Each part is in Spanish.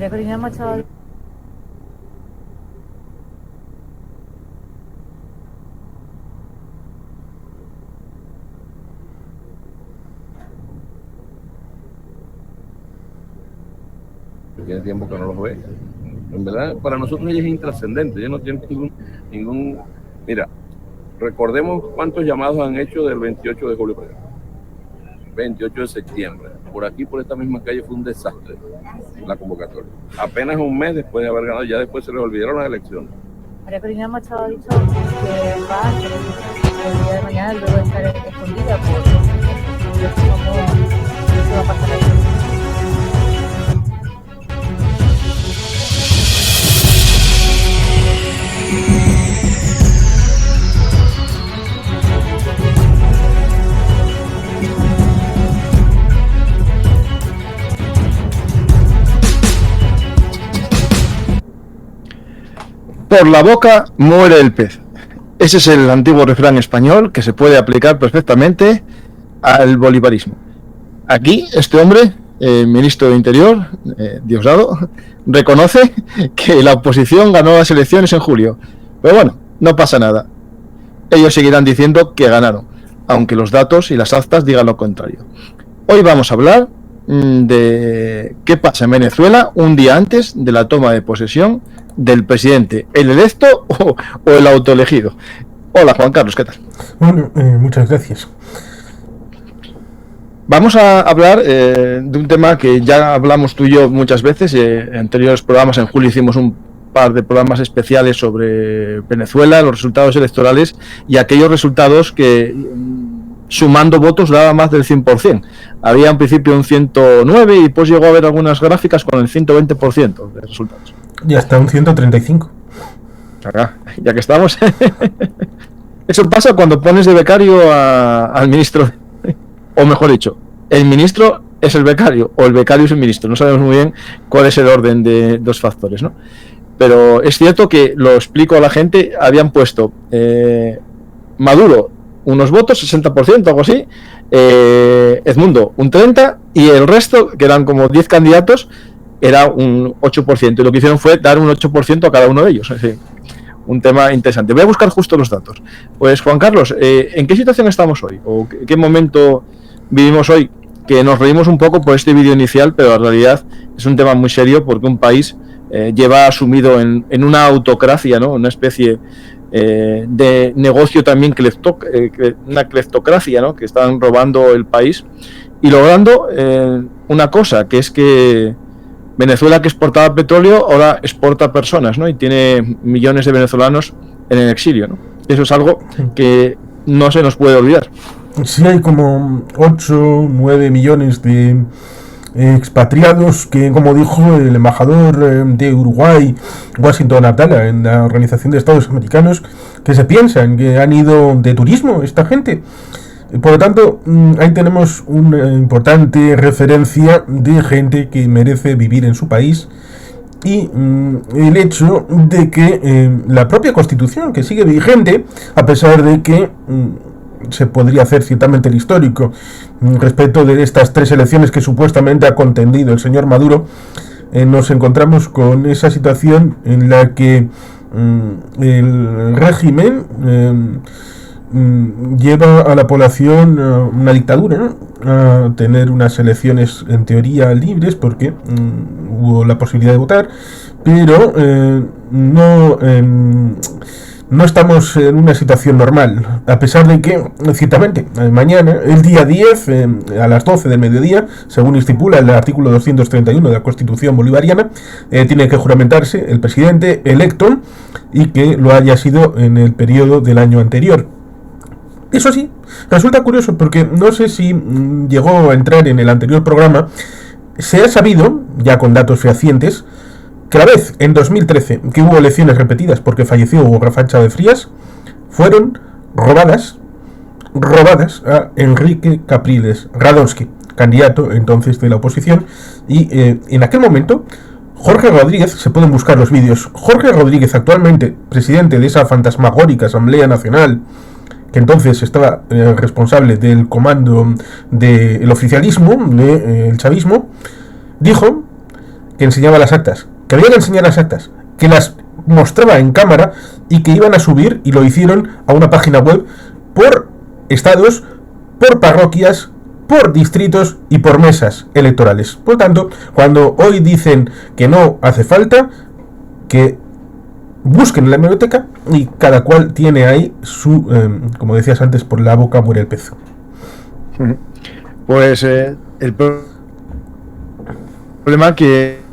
María Corina Machado. Tiene tiempo que no los ve. En verdad, para nosotros ella es intrascendente. Ella no tiene ningún... Mira, recordemos cuántos llamados han hecho del 28 de julio, 28 de septiembre. Por aquí, por esta misma calle, fue un desastre la convocatoria. Apenas un mes después de haber ganado, ya después se les olvidaron las elecciones. María Corina Machado ha dicho que va a el día de mañana luego de estar escondida por cómo va a pasar ahí. Por la boca muere el pez. Ese es el antiguo refrán español que se puede aplicar perfectamente al bolivarismo. Aquí, este hombre, ministro de Interior, Diosdado, reconoce que la oposición ganó las elecciones en julio. Pero bueno, no pasa nada. Ellos seguirán diciendo que ganaron, aunque los datos y las actas digan lo contrario. Hoy vamos a hablar de qué pasa en Venezuela un día antes de la toma de posesión del presidente, el electo o el autoelegido. Hola Juan Carlos, ¿qué tal? Bueno, muchas gracias. Vamos a hablar de un tema que ya hablamos tú y yo muchas veces. En anteriores programas, en julio hicimos un par de programas especiales sobre Venezuela, los resultados electorales y aquellos resultados que sumando votos daba más del 100%. Había en principio un 109 y después llegó a haber algunas gráficas con el 120% de resultados. Y hasta un 135. Ya que estamos. Eso pasa cuando pones de becario al ministro. O mejor dicho, el ministro es el becario o el becario es el ministro. No sabemos muy bien cuál es el orden de dos factores, ¿no? Pero es cierto que, lo explico a la gente, habían puesto Maduro unos votos, 60%, algo así, Edmundo un 30% y el resto, que eran como 10 candidatos, era un 8%, y lo que hicieron fue dar un 8% a cada uno de ellos. Es decir, un tema interesante. Voy a buscar justo los datos. Pues Juan Carlos, ¿en qué situación estamos hoy? ¿O qué momento vivimos hoy? Que nos reímos un poco por este vídeo inicial, pero en realidad es un tema muy serio porque un país lleva sumido en una autocracia, ¿no? Una especie de negocio también, una cleptocracia, ¿no? Que están robando el país y logrando una cosa, que es que Venezuela, que exportaba petróleo, ahora exporta personas, ¿no? Y tiene millones de venezolanos en el exilio, ¿no? Eso es algo que no se nos puede olvidar. Sí, hay como 8, 9 millones de expatriados que, como dijo el embajador de Uruguay, Washington Atala, en la Organización de Estados Americanos, que se piensan que han ido de turismo esta gente. Por lo tanto, ahí tenemos una importante referencia de gente que merece vivir en su país y el hecho de que la propia Constitución, que sigue vigente, a pesar de que se podría hacer ciertamente el histórico respecto de estas 3 elecciones que supuestamente ha contendido el señor Maduro, nos encontramos con esa situación en la que el régimen lleva a la población una dictadura, ¿no? A tener unas elecciones en teoría libres porque hubo la posibilidad de votar, pero no estamos en una situación normal, a pesar de que, ciertamente, mañana, el día 10, a las 12 del mediodía, según estipula el artículo 231 de la Constitución bolivariana, tiene que juramentarse el presidente electo y que lo haya sido en el periodo del año anterior. Eso sí, resulta curioso porque no sé si llegó a entrar en el anterior programa. Se ha sabido, ya con datos fehacientes, que la vez en 2013 que hubo elecciones repetidas porque falleció Hugo Rafael Chávez Frías, fueron robadas a Enrique Capriles Radonsky, candidato entonces de la oposición, y en aquel momento Jorge Rodríguez, se pueden buscar los vídeos, Jorge Rodríguez, actualmente presidente de esa fantasmagórica Asamblea Nacional, que entonces estaba responsable del comando del oficialismo, del chavismo, dijo que enseñaba las actas, que había que enseñar las actas, que las mostraba en cámara y que iban a subir, y lo hicieron, a una página web por estados, por parroquias, por distritos y por mesas electorales. Por tanto, cuando hoy dicen que no hace falta, que busquen en la hemeroteca, y cada cual tiene ahí su, como decías antes, por la boca muere el pez. Pues el problema que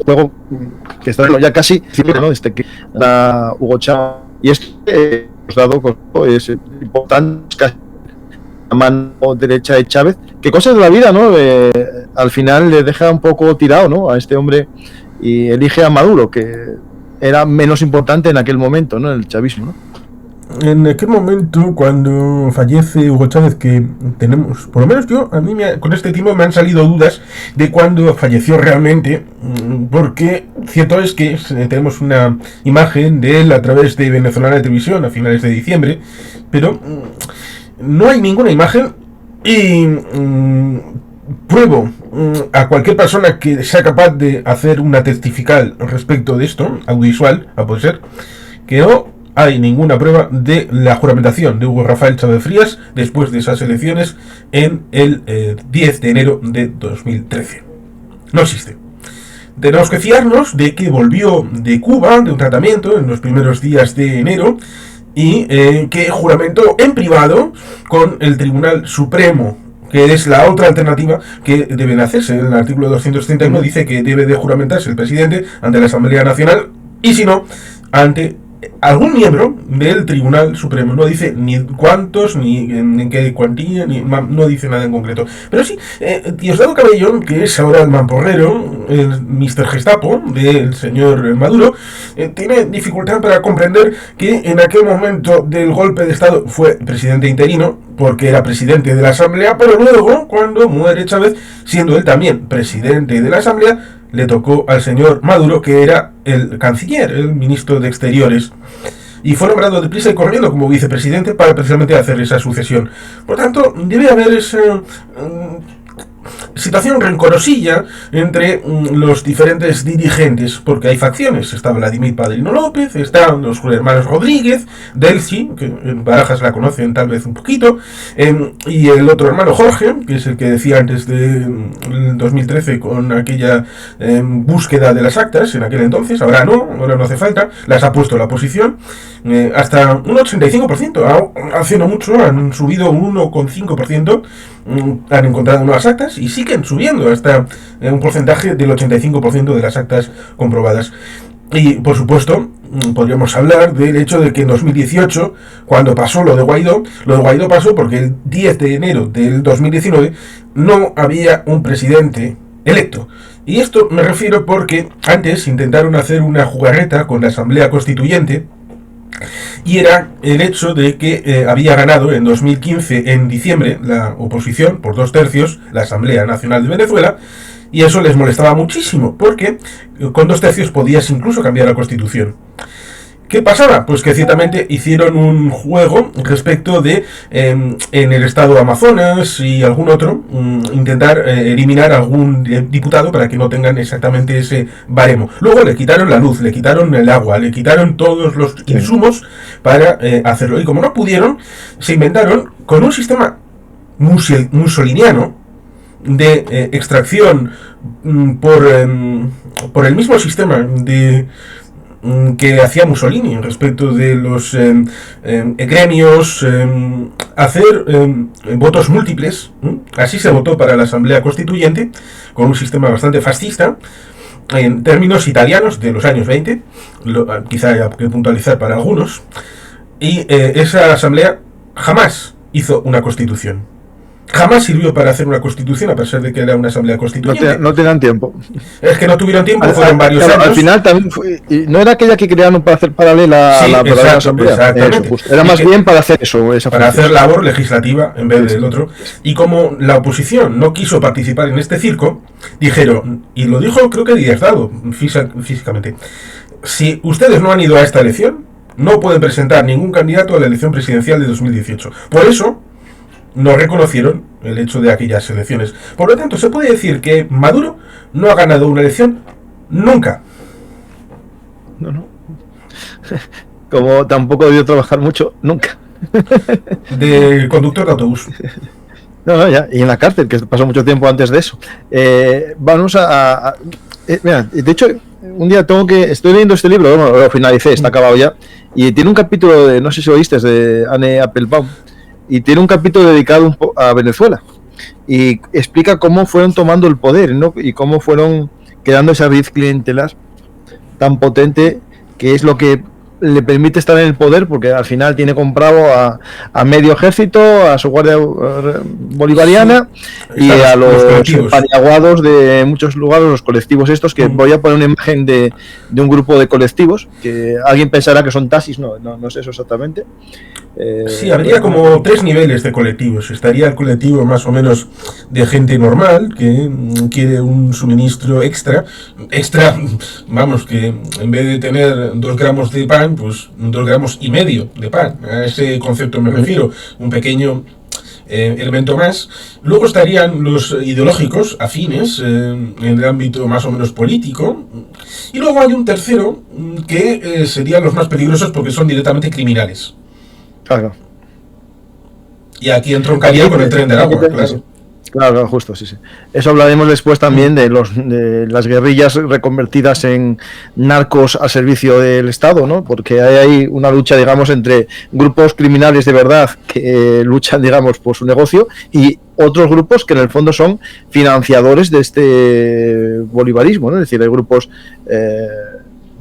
juego que está ya casi, ¿no? Desde que da Hugo Chávez, y este dado es importante, casi la mano derecha de Chávez, que cosas de la vida, ¿no? Al final le deja un poco tirado, ¿no? A este hombre, y elige a Maduro, que era menos importante en aquel momento, ¿no? El chavismo, ¿no? En aquel momento, cuando fallece Hugo Chávez, que tenemos, por lo menos yo, a mí con este tiempo me han salido dudas de cuándo falleció realmente, porque cierto es que tenemos una imagen de él a través de Venezolana de Televisión a finales de diciembre, pero no hay ninguna imagen, y pruebo a cualquier persona que sea capaz de hacer una testifical respecto de esto, audiovisual, a poder ser, que no hay ninguna prueba de la juramentación de Hugo Rafael Chávez Frías después de esas elecciones en el 10 de enero de 2013. No existe. Tenemos que fiarnos de que volvió de Cuba, de un tratamiento en los primeros días de enero, y que juramentó en privado con el Tribunal Supremo, que es la otra alternativa que deben hacerse. El artículo 231 dice que debe de juramentarse el presidente ante la Asamblea Nacional, y si no, ante algún miembro del Tribunal Supremo. No dice ni cuántos, ni en qué cuantía, no dice nada en concreto. Pero sí, Diosdado Cabello, que es ahora el mamporrero, el Mr. Gestapo del señor Maduro, tiene dificultad para comprender que en aquel momento del golpe de Estado fue presidente interino, porque era presidente de la Asamblea, pero luego, cuando muere Chávez, siendo él también presidente de la Asamblea, le tocó al señor Maduro, que era el canciller, el ministro de Exteriores, y fue nombrado deprisa y corriendo como vicepresidente para precisamente hacer esa sucesión. Por tanto, debe haber esa situación rencorosilla entre los diferentes dirigentes, porque hay facciones. Está Vladimir Padrino López, están los hermanos Rodríguez, Delcy, que en Barajas la conocen tal vez un poquito, y el otro hermano Jorge, que es el que decía antes de 2013 con aquella búsqueda de las actas en aquel entonces. Ahora no hace falta, las ha puesto la oposición, hasta un 85%, hace no mucho han subido un 1,5%, han encontrado nuevas actas y siguen subiendo hasta un porcentaje del 85% de las actas comprobadas. Y por supuesto podríamos hablar del hecho de que en 2018, cuando pasó lo de Guaidó pasó porque el 10 de enero del 2019 no había un presidente electo. Y esto me refiero porque antes intentaron hacer una jugarreta con la Asamblea Constituyente, y era el hecho de que había ganado en 2015, en diciembre, la oposición por 2/3, la Asamblea Nacional de Venezuela, y eso les molestaba muchísimo, porque con 2/3 podías incluso cambiar la Constitución. ¿Qué pasaba? Pues que ciertamente hicieron un juego respecto de, en el estado Amazonas y algún otro, intentar eliminar algún diputado para que no tengan exactamente ese baremo. Luego le quitaron la luz, le quitaron el agua, le quitaron todos los insumos para hacerlo. Y como no pudieron, se inventaron con un sistema mussoliniano de extracción por el mismo sistema de que hacía Mussolini respecto de los gremios, hacer votos múltiples. Así se votó para la Asamblea Constituyente, con un sistema bastante fascista, en términos italianos de los años 20, quizá hay que puntualizar para algunos, y esa Asamblea jamás hizo una constitución. Jamás sirvió para hacer una constitución, a pesar de que era una asamblea constituyente. No tenían tiempo. Es que no tuvieron tiempo, fueron varios años. Al final también fue, y no era aquella que crearon para hacer paralela a la verdadera asamblea. Exactamente. Era más bien para hacer eso. Para hacer labor legislativa en vez del otro. Y como la oposición no quiso participar en este circo, dijeron, y lo dijo creo que Diosdado físicamente, si ustedes no han ido a esta elección, no pueden presentar ningún candidato a la elección presidencial de 2018. Por eso no reconocieron el hecho de aquellas elecciones. Por lo tanto, se puede decir que Maduro no ha ganado una elección nunca. No. Como tampoco debió trabajar mucho, nunca. De conductor de autobús. No, ya, y en la cárcel, que pasó mucho tiempo antes de eso. Vamos mira, de hecho, un día estoy leyendo este libro, bueno, lo finalicé, está acabado ya, y tiene un capítulo de, no sé si lo oíste, de Anne Applebaum, y tiene un capítulo dedicado a Venezuela, y explica cómo fueron tomando el poder, ¿no? Y cómo fueron quedando esa red clientelar tan potente, que es lo que le permite estar en el poder, porque al final tiene comprado a medio ejército, a su guardia bolivariana, sí, y a los paniaguados de muchos lugares, los colectivos estos, que voy a poner una imagen de un grupo de colectivos, que alguien pensará que son taxis, no es eso exactamente. Sí, habría como 3 niveles de colectivos. Estaría el colectivo más o menos de gente normal que quiere un suministro extra, vamos, que en vez de tener 2 gramos de pan, pues 2 gramos y medio de pan. A ese concepto me refiero, un pequeño elemento más. Luego estarían los ideológicos afines en el ámbito más o menos político, y luego hay un tercero que serían los más peligrosos porque son directamente criminales. Claro. Y aquí entroncaría con el tren del agua, claro. Claro, justo, sí. Eso hablaremos después también de las guerrillas reconvertidas en narcos al servicio del Estado, ¿no? Porque hay ahí una lucha, digamos, entre grupos criminales de verdad que luchan, digamos, por su negocio, y otros grupos que en el fondo son financiadores de este bolivarismo, ¿no? Es decir, hay grupos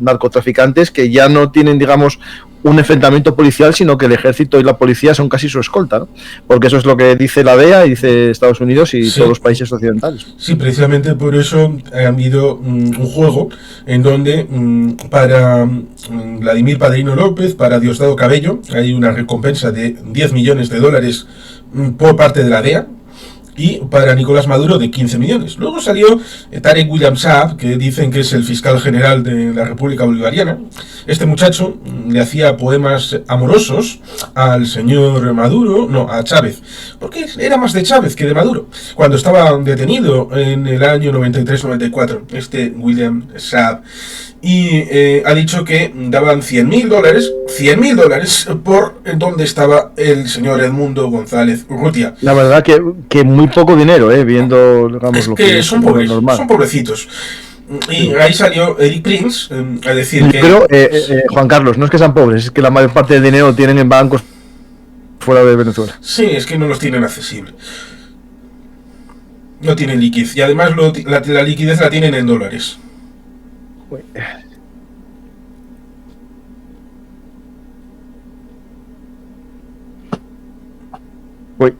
narcotraficantes que ya no tienen, digamos, un enfrentamiento policial, sino que el ejército y la policía son casi su escolta, ¿no? Porque eso es lo que dice la DEA y dice Estados Unidos y todos los países occidentales. Sí, precisamente por eso ha habido un juego en donde para Vladimir Padrino López, para Diosdado Cabello, hay una recompensa de $10 millones por parte de la DEA, y para Nicolás Maduro de 15 millones. Luego salió Tarek William Saab, que dicen que es el fiscal general de la República Bolivariana. Este muchacho le hacía poemas amorosos al señor Maduro, no, a Chávez, porque era más de Chávez que de Maduro. Cuando estaba detenido en el año 93-94, este William Saab, y ha dicho que daban $100.000 por donde estaba el señor Edmundo González Urrutia. La verdad que muy poco dinero, viendo, digamos, es lo que son pobres, son pobrecitos. Y ahí salió Eric Prince a decir que... Pero, Juan Carlos, no es que sean pobres, es que la mayor parte del dinero lo tienen en bancos fuera de Venezuela. Sí, es que no los tienen accesibles. No tienen liquidez. Y además la liquidez la tienen en dólares. Uy.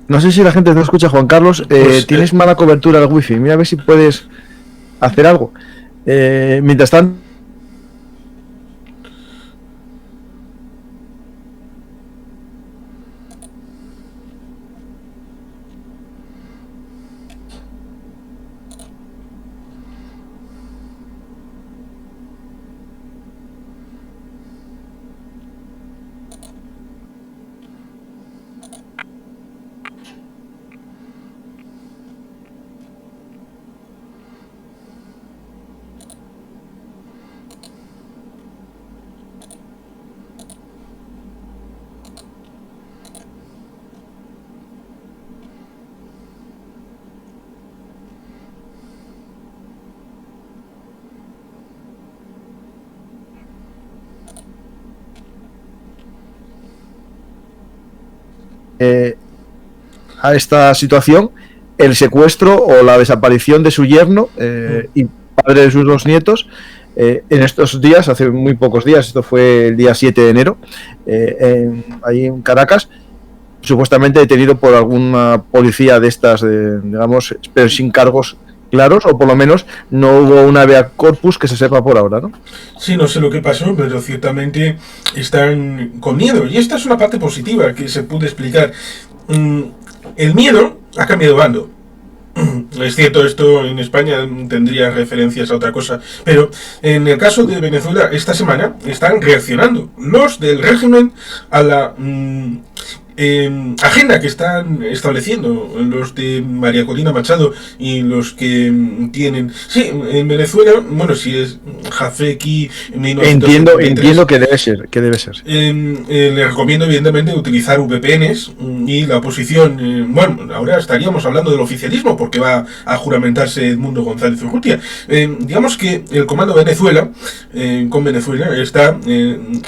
No sé si la gente te escucha, Juan Carlos. Tienes mala cobertura al wifi. Mira a ver si puedes hacer algo. Mientras tanto. A esta situación el secuestro o la desaparición de su yerno y padre de sus 2 nietos en estos días, hace muy pocos días, esto fue el día 7 de enero, ahí en Caracas, supuestamente detenido por alguna policía de estas, digamos, pero sin cargos claros, o por lo menos no hubo una habeas corpus que se sepa por ahora, ¿no? Sí, no sé lo que pasó, pero ciertamente están con miedo. Y esta es una parte positiva que se puede explicar. El miedo ha cambiado de bando. Es cierto, esto en España tendría referencias a otra cosa, pero en el caso de Venezuela, esta semana están reaccionando los del régimen a la agenda que están estableciendo los de María Corina Machado y los que tienen... Sí, en Venezuela, bueno, si es Jafeki... Entiendo que debe ser. Le recomiendo evidentemente utilizar VPNs y la oposición, bueno, ahora estaríamos hablando del oficialismo porque va a juramentarse Edmundo González Urrutia. Digamos que el Comando Venezuela, con Venezuela, está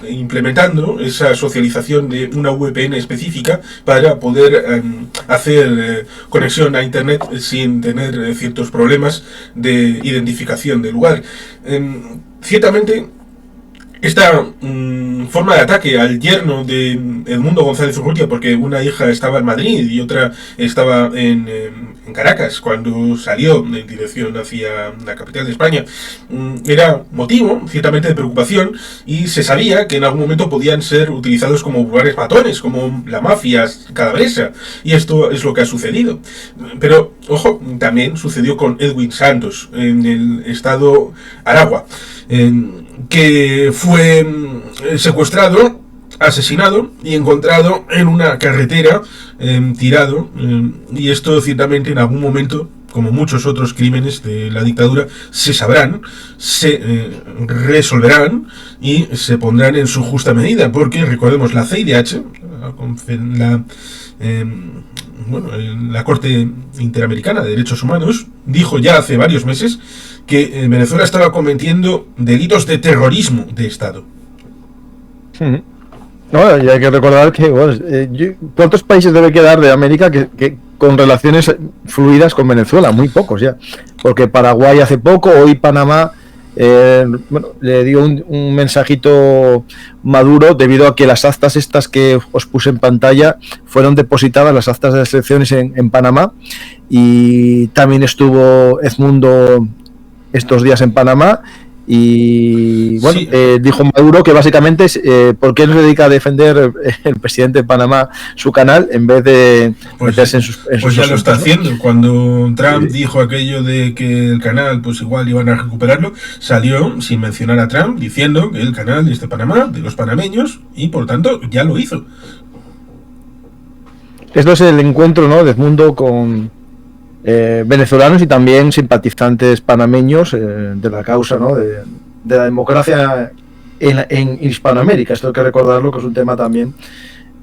implementando esa socialización de una VPN específica para poder hacer conexión a internet sin tener ciertos problemas de identificación del lugar. Ciertamente esta forma de ataque al yerno de Edmundo González Urrutia, porque una hija estaba en Madrid y otra estaba en Caracas cuando salió en dirección hacia la capital de España, era motivo ciertamente de preocupación, y se sabía que en algún momento podían ser utilizados como vulgares matones, como la mafia calabresa, y esto es lo que ha sucedido. Pero, ojo, también sucedió con Edwin Santos en el estado Aragua, que fue secuestrado, asesinado y encontrado en una carretera, tirado, y esto ciertamente en algún momento, como muchos otros crímenes de la dictadura, se sabrán, se resolverán y se pondrán en su justa medida, porque recordemos, la CIDH, la Corte Interamericana de Derechos Humanos, dijo ya hace varios meses que Venezuela estaba cometiendo delitos de terrorismo de Estado. No, y hay que recordar que ¿cuántos países debe quedar de América que con relaciones fluidas con Venezuela? Muy pocos ya, porque Paraguay hace poco, hoy Panamá le dio un mensajito Maduro debido a que las actas estas que os puse en pantalla fueron depositadas, las actas de las elecciones en Panamá, y también estuvo Edmundo estos días en Panamá. Y bueno, sí. Dijo Maduro que básicamente ¿por qué no se dedica a defender el presidente de Panamá su canal en vez de meterse en sus pues ya asuntos, lo está haciendo, ¿no? Cuando Trump dijo aquello de que el canal pues igual iban a recuperarlo, salió sin mencionar a Trump diciendo que el canal es de Panamá, de los panameños, y por tanto ya lo hizo. Esto es el encuentro, ¿no?, de Edmundo con venezolanos y también simpatizantes panameños de la causa, ¿no?, de la democracia en Hispanoamérica. Esto hay que recordarlo, que es un tema también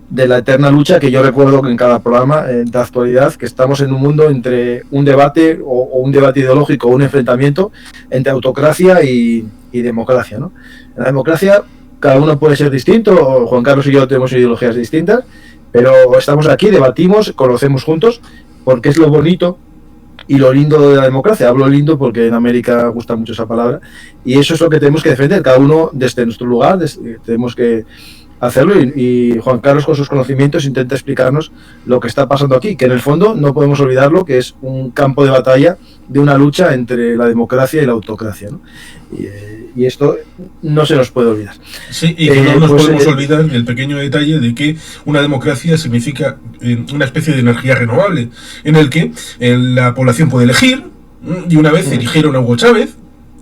de la eterna lucha que yo recuerdo que en cada programa de actualidad, que estamos en un mundo entre un debate o un debate ideológico, un enfrentamiento entre autocracia y democracia, ¿no? En la democracia cada uno puede ser distinto, Juan Carlos y yo tenemos ideologías distintas, pero estamos aquí, debatimos, conocemos juntos, porque es lo bonito y lo lindo de la democracia. Hablo lindo porque en América gusta mucho esa palabra, y eso es lo que tenemos que defender, cada uno desde nuestro lugar, tenemos que hacerlo, y Juan Carlos con sus conocimientos intenta explicarnos lo que está pasando aquí, que en el fondo no podemos olvidarlo, que es un campo de batalla de una lucha entre la democracia y la autocracia, ¿no? Y esto no se nos puede olvidar. Sí, y que no nos podemos olvidar el pequeño detalle de que una democracia significa una especie de energía renovable, en el que la población puede elegir, y una vez eligieron a Hugo Chávez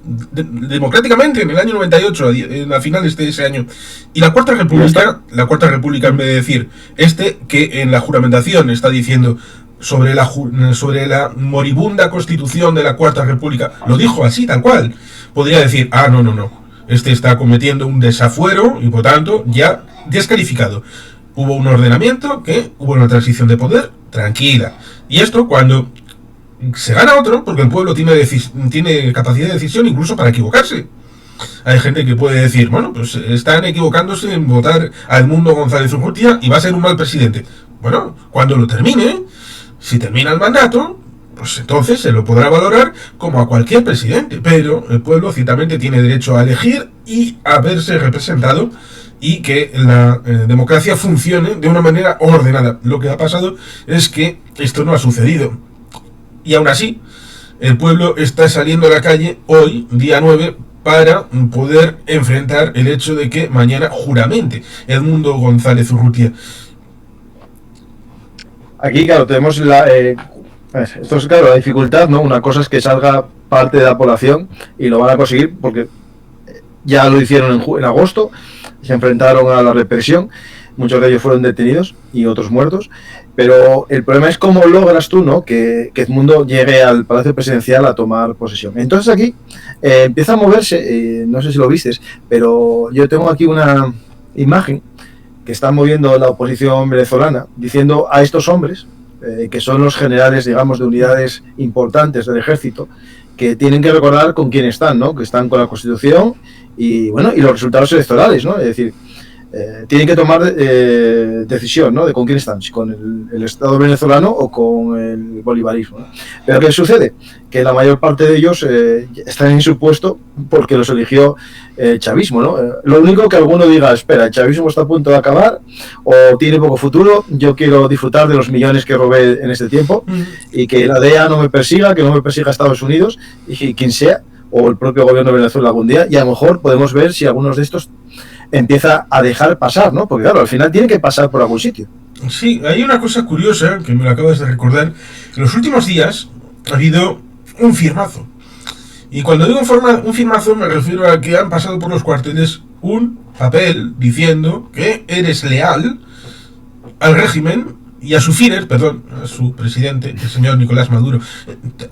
democráticamente en el año 98, a finales de ese año, y la Cuarta República, en vez de decir que en la juramentación está diciendo sobre la moribunda constitución de la Cuarta República, lo dijo así tal cual, podría decir, no, está cometiendo un desafuero y por tanto ya descalificado. Hubo un ordenamiento, hubo una transición de poder tranquila, y esto cuando se gana otro, porque el pueblo tiene capacidad de decisión incluso para equivocarse. Hay gente que puede decir, bueno, pues están equivocándose en votar a Edmundo González Urrutia y va a ser un mal presidente. Bueno, cuando lo termine, si termina el mandato, pues entonces se lo podrá valorar como a cualquier presidente, pero el pueblo ciertamente tiene derecho a elegir y a verse representado, y que la democracia funcione de una manera ordenada. Lo que ha pasado es que esto no ha sucedido, y aún así el pueblo está saliendo a la calle hoy, día 9, para poder enfrentar el hecho de que mañana juramente Edmundo González Urrutia. Aquí, claro, tenemos Esto es claro, la dificultad, ¿no? Una cosa es que salga parte de la población y lo van a conseguir porque ya lo hicieron en agosto, se enfrentaron a la represión, muchos de ellos fueron detenidos y otros muertos, pero el problema es cómo logras tú, ¿no? que Edmundo llegue al Palacio Presidencial a tomar posesión. Entonces aquí empieza a moverse, no sé si lo vistes, pero yo tengo aquí una imagen que está moviendo la oposición venezolana, diciendo a estos hombres, que son los generales, digamos, de unidades importantes del ejército, que tienen que recordar con quién están, ¿no? Que están con la Constitución y, bueno, y los resultados electorales, ¿no? Es decir, tienen que tomar decisión, ¿no? De con quién están, si con el Estado venezolano o con el bolivarismo, ¿no? Pero ¿qué sucede? Que la mayor parte de ellos están en su puesto porque los eligió el chavismo, ¿no? Lo único que alguno diga, espera, el chavismo está a punto de acabar o tiene poco futuro, yo quiero disfrutar de los millones que robé en este tiempo y que la DEA no me persiga, que no me persiga Estados Unidos y quien sea, o el propio gobierno de Venezuela algún día, y a lo mejor podemos ver si algunos de estos empieza a dejar pasar, ¿no? Porque claro, al final tiene que pasar por algún sitio. Sí, hay una cosa curiosa que me lo acabas de recordar. En los últimos días ha habido un firmazo. Y cuando digo un firmazo me refiero a que han pasado por los cuarteles un papel diciendo que eres leal al régimen y a su Führer, perdón, a su presidente, el señor Nicolás Maduro.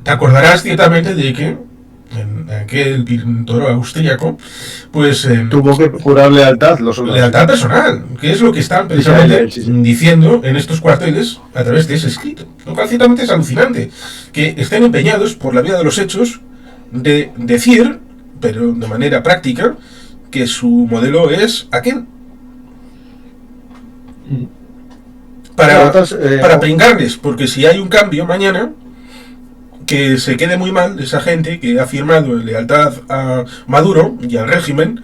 Te acordarás ciertamente de que en aquel pintor austríaco, pues tuvo que jurar lealtad, lealtad personal, que es lo que están precisamente diciendo en estos cuarteles a través de ese escrito. Lo cual ciertamente es alucinante, que estén empeñados por la vía de los hechos de decir, pero de manera práctica, que su modelo es aquel. Para pringarles, porque si hay un cambio mañana, que se quede muy mal esa gente que ha firmado lealtad a Maduro y al régimen,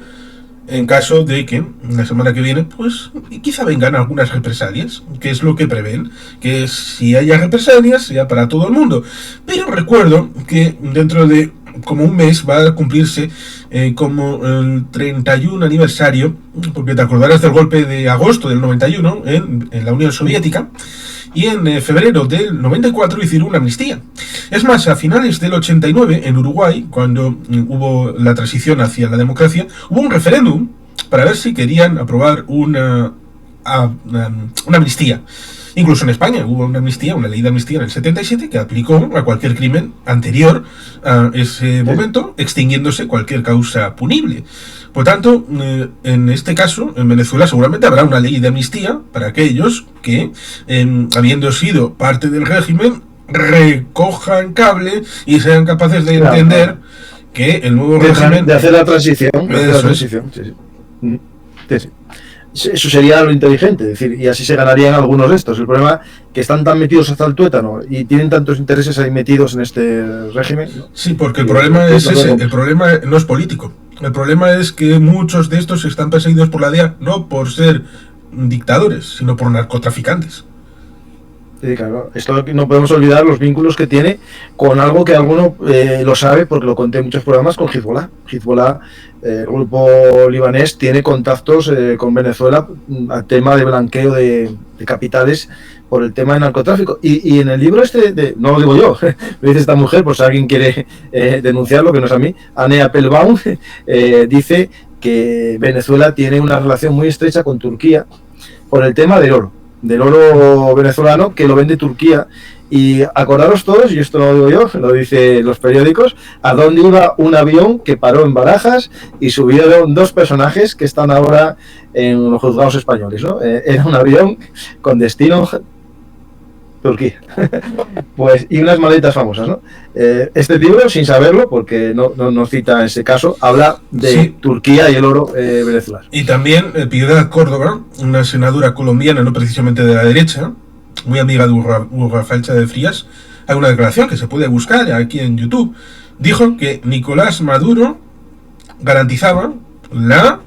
en caso de que la semana que viene, pues quizá vengan algunas represalias, que es lo que prevén, que si haya represalias sea para todo el mundo. Pero recuerdo que dentro de como un mes va a cumplirse como el 31 aniversario, porque te acordarás del golpe de agosto del 91 en la Unión Soviética, y en febrero del 94 hicieron una amnistía. Es más, a finales del 89, en Uruguay, cuando hubo la transición hacia la democracia, hubo un referéndum para ver si querían aprobar una amnistía. Incluso en España hubo una amnistía, una ley de amnistía en el 77 que aplicó a cualquier crimen anterior a ese momento, extinguiéndose cualquier causa punible. Por tanto, en este caso, en Venezuela seguramente habrá una ley de amnistía para aquellos que, habiendo sido parte del régimen, recojan cable y sean capaces de entender que el nuevo régimen... De hacer la transición. Sí. Eso sería lo inteligente, es decir, y así se ganarían algunos de estos. El problema es que están tan metidos hasta el tuétano y tienen tantos intereses ahí metidos en este régimen. Sí, porque el problema es ese, el problema no es político. El problema es que muchos de estos están perseguidos por la DEA no por ser dictadores, sino por narcotraficantes. Sí, claro. Esto no podemos olvidar los vínculos que tiene con algo que alguno lo sabe, porque lo conté en muchos programas, con Hezbollah. Hezbollah, el grupo libanés, tiene contactos con Venezuela al tema de blanqueo de capitales por el tema de narcotráfico. Y en el libro no lo digo yo, lo dice esta mujer, por si alguien quiere denunciarlo, que no es a mí, Anne Applebaum, dice que Venezuela tiene una relación muy estrecha con Turquía por el tema del oro venezolano, que lo vende Turquía. Y acordaros todos, y esto no lo digo yo, lo dicen los periódicos, a dónde iba un avión que paró en Barajas y subieron dos personajes que están ahora en los juzgados españoles, ¿no? Era un avión con destino Turquía. Pues, y unas maletas famosas, ¿no? Este libro, sin saberlo, porque no cita ese caso, habla de Turquía y el oro venezolano. Y también Piedad Córdoba, una senadora colombiana, no precisamente de la derecha, muy amiga de Hugo Rafael Chávez Frías, hay una declaración que se puede buscar aquí en YouTube. Dijo que Nicolás Maduro garantizaba la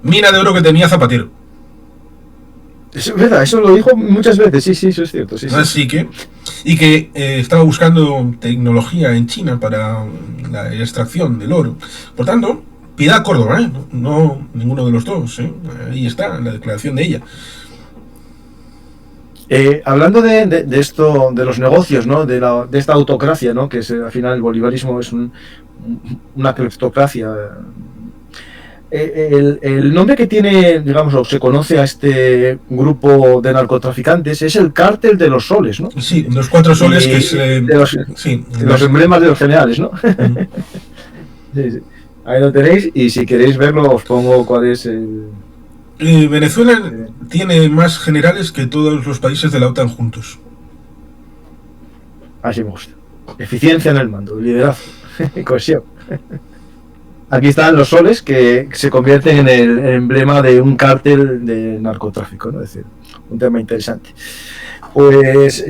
mina de oro que tenía Zapatero. Es verdad, eso lo dijo muchas veces, sí, eso es cierto. Sí. Así que, y que estaba buscando tecnología en China para la extracción del oro. Por tanto, Piedad Córdoba, no ninguno de los dos, ahí está la declaración de ella. Hablando de esto, de los negocios, ¿no? De esta autocracia, ¿no? Que es, al final el bolivarismo es una cleptocracia. El nombre que tiene, digamos, o se conoce a este grupo de narcotraficantes es el Cártel de los Soles, ¿no? Sí, los 4 soles, que es... los emblemas de los generales, ¿no? Sí. Ahí lo tenéis, y si queréis verlo os pongo cuál es el... Venezuela tiene más generales que todos los países de la OTAN juntos. Así me gusta. Eficiencia en el mando, liderazgo, cohesión. Aquí están los soles que se convierten en el emblema de un cártel de narcotráfico, ¿no? Es decir, un tema interesante. Pues,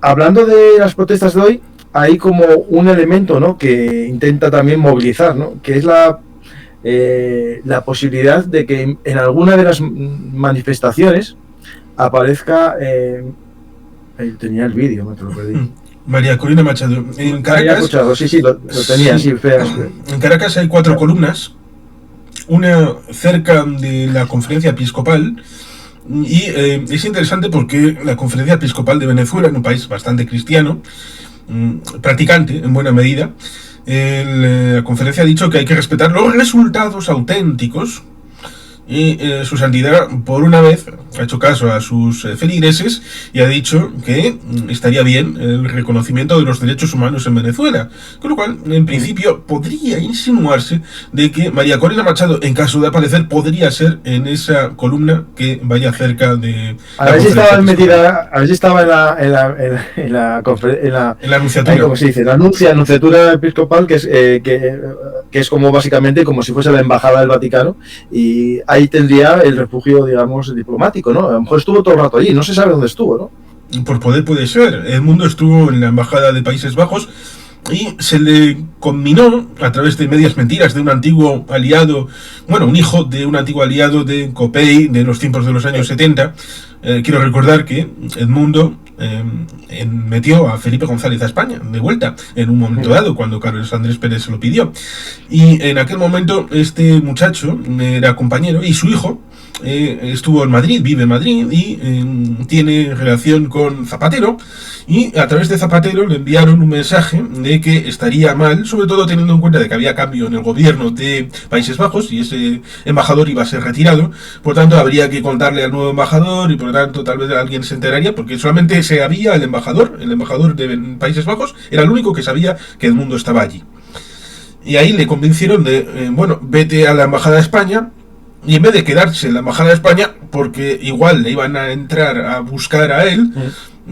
hablando de las protestas de hoy, hay como un elemento, ¿no? Que intenta también movilizar, ¿no? Que es la posibilidad de que en alguna de las manifestaciones aparezca... tenía el vídeo, me lo perdí. María Corina Machado. En Caracas, sí, lo tenía, sí, fea. En Caracas hay 4 columnas, una cerca de la conferencia episcopal, y es interesante porque la conferencia episcopal de Venezuela, en un país bastante cristiano, practicante en buena medida, la conferencia ha dicho que hay que respetar los resultados auténticos, y su santidad, por una vez, ha hecho caso a sus feligreses y ha dicho que estaría bien el reconocimiento de los derechos humanos en Venezuela. Con lo cual, en principio, podría insinuarse de que María Corina Machado, en caso de aparecer, podría ser en esa columna que vaya cerca de... A ver si estaba metida, a ver si estaba en la anunciatura. ¿Cómo se dice? La anunciatura episcopal, que es como básicamente como si fuese la embajada del Vaticano, y ahí tendría el refugio, digamos, diplomático, ¿no? A lo mejor estuvo todo el rato allí, no se sabe dónde estuvo, ¿no? Por poder puede ser. Edmundo estuvo en la embajada de Países Bajos y se le conminó, a través de medias mentiras, de un antiguo aliado, bueno, un hijo de un antiguo aliado de Copey de los tiempos de los años 70. Quiero recordar que Edmundo metió a Felipe González a España de vuelta en un momento dado, cuando Carlos Andrés Pérez se lo pidió, y en aquel momento este muchacho era compañero, y su hijo estuvo en Madrid, vive en Madrid, y tiene relación con Zapatero, y a través de Zapatero le enviaron un mensaje de que estaría mal, sobre todo teniendo en cuenta de que había cambio en el gobierno de Países Bajos y ese embajador iba a ser retirado. Por tanto, habría que contarle al nuevo embajador, y por lo tanto tal vez alguien se enteraría, porque solamente se había el embajador de Países Bajos era el único que sabía que Edmundo estaba allí. Y ahí le convencieron de, bueno, vete a la embajada de España. Y en vez de quedarse en la embajada de España, porque igual le iban a entrar a buscar a él,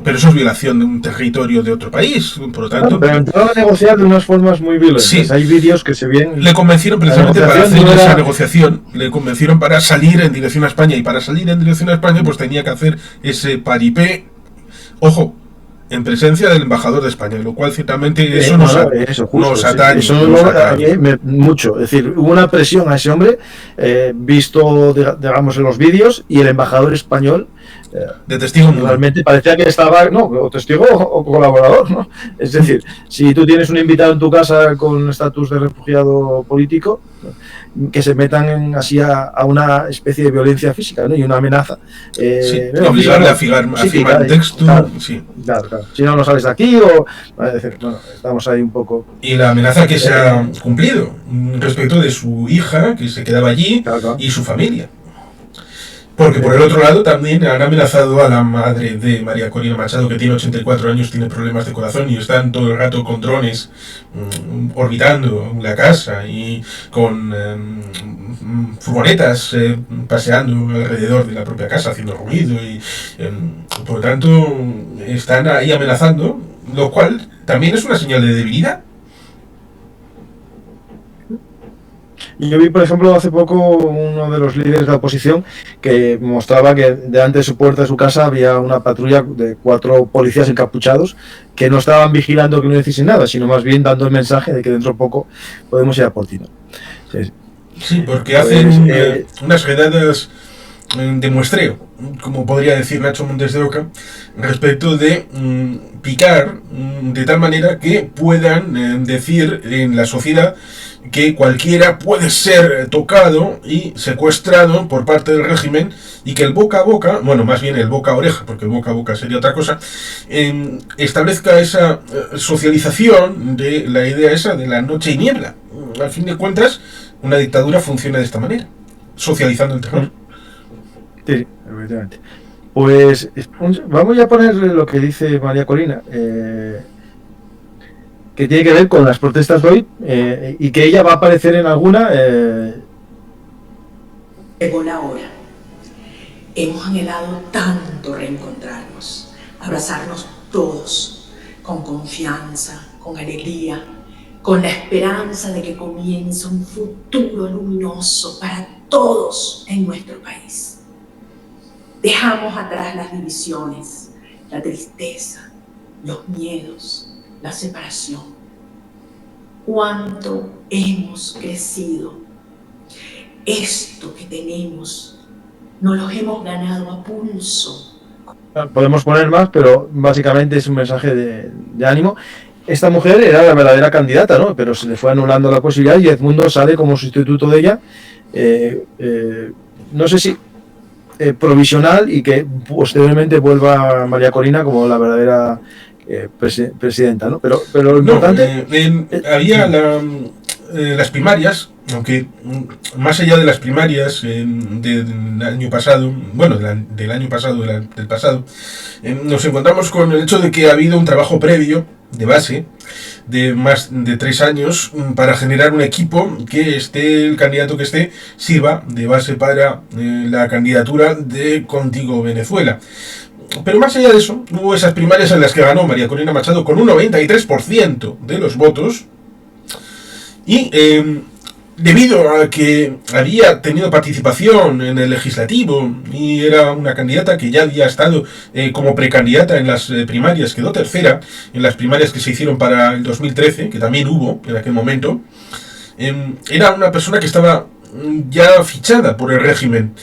pero eso es violación de un territorio de otro país, por lo tanto... Pero entraron a negociar de unas formas muy violentas. Sí. Hay vídeos que se ven... Le convencieron precisamente para hacer esa negociación, le convencieron para salir en dirección a España, y para salir en dirección a España pues tenía que hacer ese paripé, ojo, en presencia del embajador de España, lo cual ciertamente eso nos atañe. Mucho, es decir, hubo una presión a ese hombre, visto, digamos, en los vídeos, y el embajador español de testigo realmente parecía que estaba, no, o testigo o colaborador, ¿no? Es decir, si tú tienes un invitado en tu casa con estatus de refugiado político, que se metan así a una especie de violencia física, ¿no? Y una amenaza. Obligarle a firmar texto. Claro, sí. Claro. Si no sales de aquí, o es decir, bueno, estamos ahí un poco. Y la amenaza que se ha cumplido respecto de su hija, que se quedaba allí, y su familia. Porque por el otro lado también han amenazado a la madre de María Corina Machado, que tiene 84 años, tiene problemas de corazón, y están todo el rato con drones orbitando la casa y con furgonetas paseando alrededor de la propia casa, haciendo ruido, y por lo tanto están ahí amenazando, lo cual también es una señal de debilidad. Yo vi, por ejemplo, hace poco uno de los líderes de la oposición que mostraba que delante de su puerta de su casa había una patrulla de 4 policías encapuchados que no estaban vigilando que no hiciesen nada, sino más bien dando el mensaje de que dentro de poco podemos ir a por ti, ¿no? Sí, porque hacen unas redadas de muestreo, como podría decir Nacho Montes de Oca, respecto de picar de tal manera que puedan decir en la sociedad que cualquiera puede ser tocado y secuestrado por parte del régimen, y que el boca a boca, bueno, más bien el boca a oreja, porque el boca a boca sería otra cosa, establezca esa socialización de la idea esa de la noche y niebla. Al fin de cuentas, una dictadura funciona de esta manera, socializando el terror. Sí, efectivamente. Pues vamos a poner lo que dice María Corina, que tiene que ver con las protestas de hoy, y que ella va a aparecer en alguna. Llegó la hora. Hemos anhelado tanto reencontrarnos, abrazarnos todos, con confianza, con alegría, con la esperanza de que comience un futuro luminoso para todos en nuestro país. Dejamos atrás las divisiones, la tristeza, los miedos, la separación. Cuánto hemos crecido. Esto que tenemos nos lo hemos ganado a pulso. Podemos poner más, pero básicamente es un mensaje de ánimo. Esta mujer era la verdadera candidata, ¿no? Pero se le fue anulando la posibilidad y Edmundo sale como sustituto de ella. No sé si provisional, y que posteriormente vuelva María Corina como la verdadera presidenta, ¿no? Pero lo importante... había las primarias, aunque más allá de las primarias del año pasado, bueno, del año pasado, del pasado, nos encontramos con el hecho de que ha habido un trabajo previo, de base, de más de 3 años, para generar un equipo que el candidato que esté, sirva de base para la candidatura de Contigo Venezuela. Pero más allá de eso, hubo esas primarias en las que ganó María Corina Machado con un 93% de los votos, y debido a que había tenido participación en el legislativo y era una candidata que ya había estado como precandidata en las primarias, quedó tercera en las primarias que se hicieron para el 2013, que también hubo en aquel momento, era una persona que estaba ya fichada por el régimen,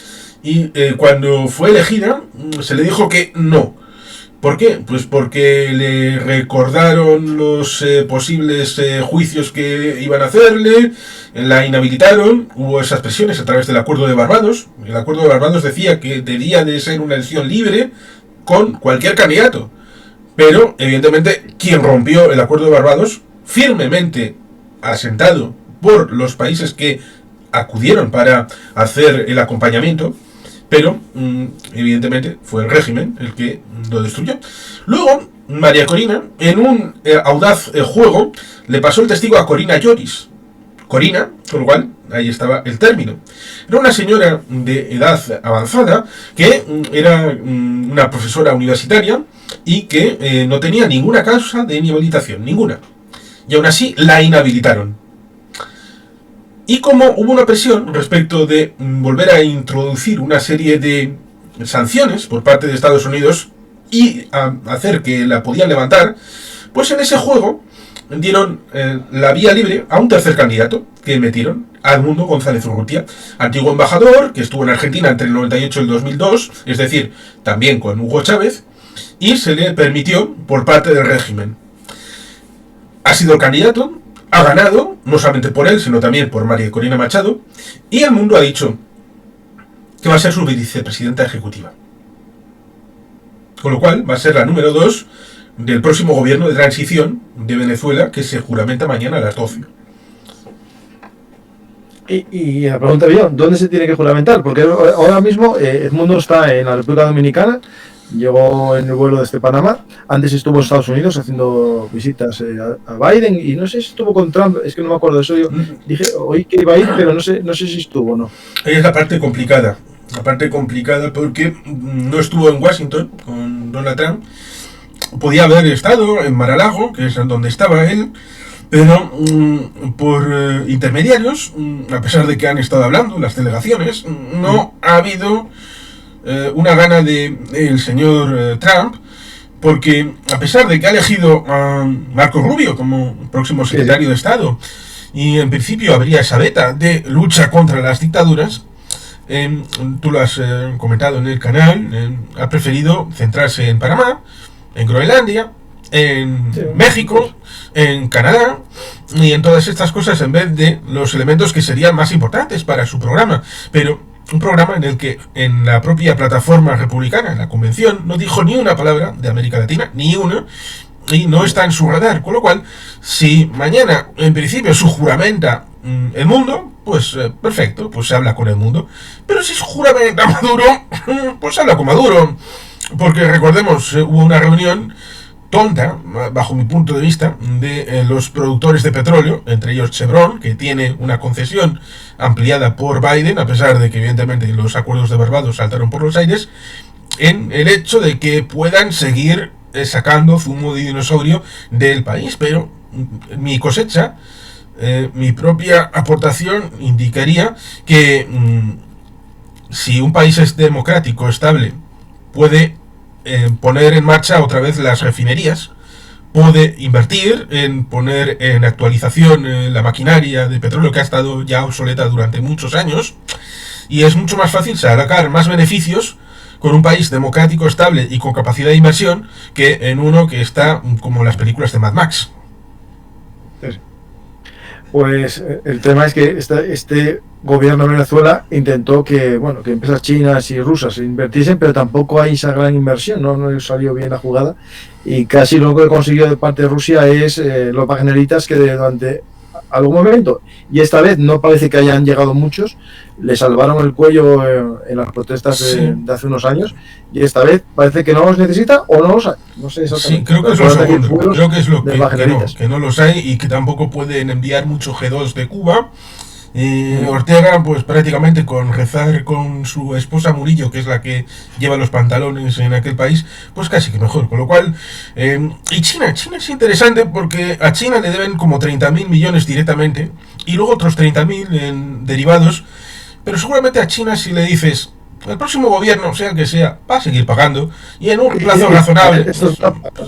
y cuando fue elegida se le dijo que no. ¿Por qué? Pues porque le recordaron los posibles juicios que iban a hacerle, la inhabilitaron, hubo esas presiones a través del Acuerdo de Barbados. El Acuerdo de Barbados decía que debía de ser una elección libre con cualquier candidato. Pero, evidentemente, quien rompió el Acuerdo de Barbados, firmemente asentado por los países que acudieron para hacer el acompañamiento, pero evidentemente fue el régimen el que lo destruyó. Luego, María Corina, en un audaz juego, le pasó el testigo a Corina Lloris. Corina, con lo cual, ahí estaba el término. Era una señora de edad avanzada que era una profesora universitaria y que no tenía ninguna causa de inhabilitación, ninguna. Y aún así la inhabilitaron. Y como hubo una presión respecto de volver a introducir una serie de sanciones por parte de Estados Unidos y a hacer que la podían levantar, pues en ese juego dieron la vía libre a un tercer candidato que metieron, a Edmundo González Urrutia, antiguo embajador que estuvo en Argentina entre el 98 y el 2002, es decir, también con Hugo Chávez, y se le permitió por parte del régimen. Ha sido el candidato, ha ganado, no solamente por él, sino también por María Corina Machado, y el mundo ha dicho que va a ser su vicepresidenta ejecutiva. Con lo cual, va a ser la número 2 del próximo gobierno de transición de Venezuela, que se juramenta mañana a las 12. Y la pregunta bien, ¿dónde se tiene que juramentar? Porque ahora mismo Edmundo está en la República Dominicana, llegó en el vuelo desde Panamá, antes estuvo en Estados Unidos haciendo visitas a Biden, y no sé si estuvo con Trump, es que no me acuerdo de eso. Yo dije, oí que iba a ir, pero no sé si estuvo o no. Es la parte complicada porque no estuvo en Washington con Donald Trump. Podía haber estado en Mar-a-Lago, que es donde estaba él, pero por intermediarios, a pesar de que han estado hablando las delegaciones, no ha habido una gana del señor Trump, porque a pesar de que ha elegido a Marco Rubio como próximo secretario de Estado, y en principio habría esa beta de lucha contra las dictaduras, tú lo has comentado en el canal, ha preferido centrarse en Panamá, en Groenlandia, en México, en Canadá y en todas estas cosas en vez de los elementos que serían más importantes para su programa. Pero un programa en el que en la propia plataforma republicana, en la convención, no dijo ni una palabra de América Latina, ni una, y no está en su radar. Con lo cual, si mañana en principio su juramenta el mundo, pues perfecto, pues se habla con el mundo. Pero si su juramenta Maduro, pues se habla con Maduro. Porque recordemos, hubo una reunión tonta, bajo mi punto de vista, de los productores de petróleo, entre ellos Chevron, que tiene una concesión ampliada por Biden, a pesar de que evidentemente los acuerdos de Barbados saltaron por los aires, en el hecho de que puedan seguir sacando zumo de dinosaurio del país. Pero mi cosecha, mi propia aportación indicaría que si un país es democrático, estable, puede poner en marcha otra vez las refinerías, puede invertir en poner en actualización la maquinaria de petróleo que ha estado ya obsoleta durante muchos años, y es mucho más fácil sacar más beneficios con un país democrático, estable y con capacidad de inversión que en uno que está como las películas de Mad Max. Pues el tema es que este gobierno de Venezuela intentó que empresas chinas y rusas invirtiesen, pero tampoco hay esa gran inversión, no salió bien la jugada, y casi lo que consiguió de parte de Rusia es los wagneritas que durante algún momento, y esta vez no parece que hayan llegado muchos, le salvaron el cuello en las protestas de hace unos años, y esta vez parece que no los necesita o no los hay. No sé exactamente. Sí, creo que es lo segundo. Creo que es lo que no los hay y que tampoco pueden enviar mucho G2 de Cuba. Ortega, pues prácticamente con rezar con su esposa Murillo, que es la que lleva los pantalones en aquel país, pues casi que mejor. Con lo cual, y China es interesante porque a China le deben como 30.000 millones directamente y luego otros 30.000 en derivados, pero seguramente a China si le dices el próximo gobierno, sea el que sea, va a seguir pagando y en un plazo razonable.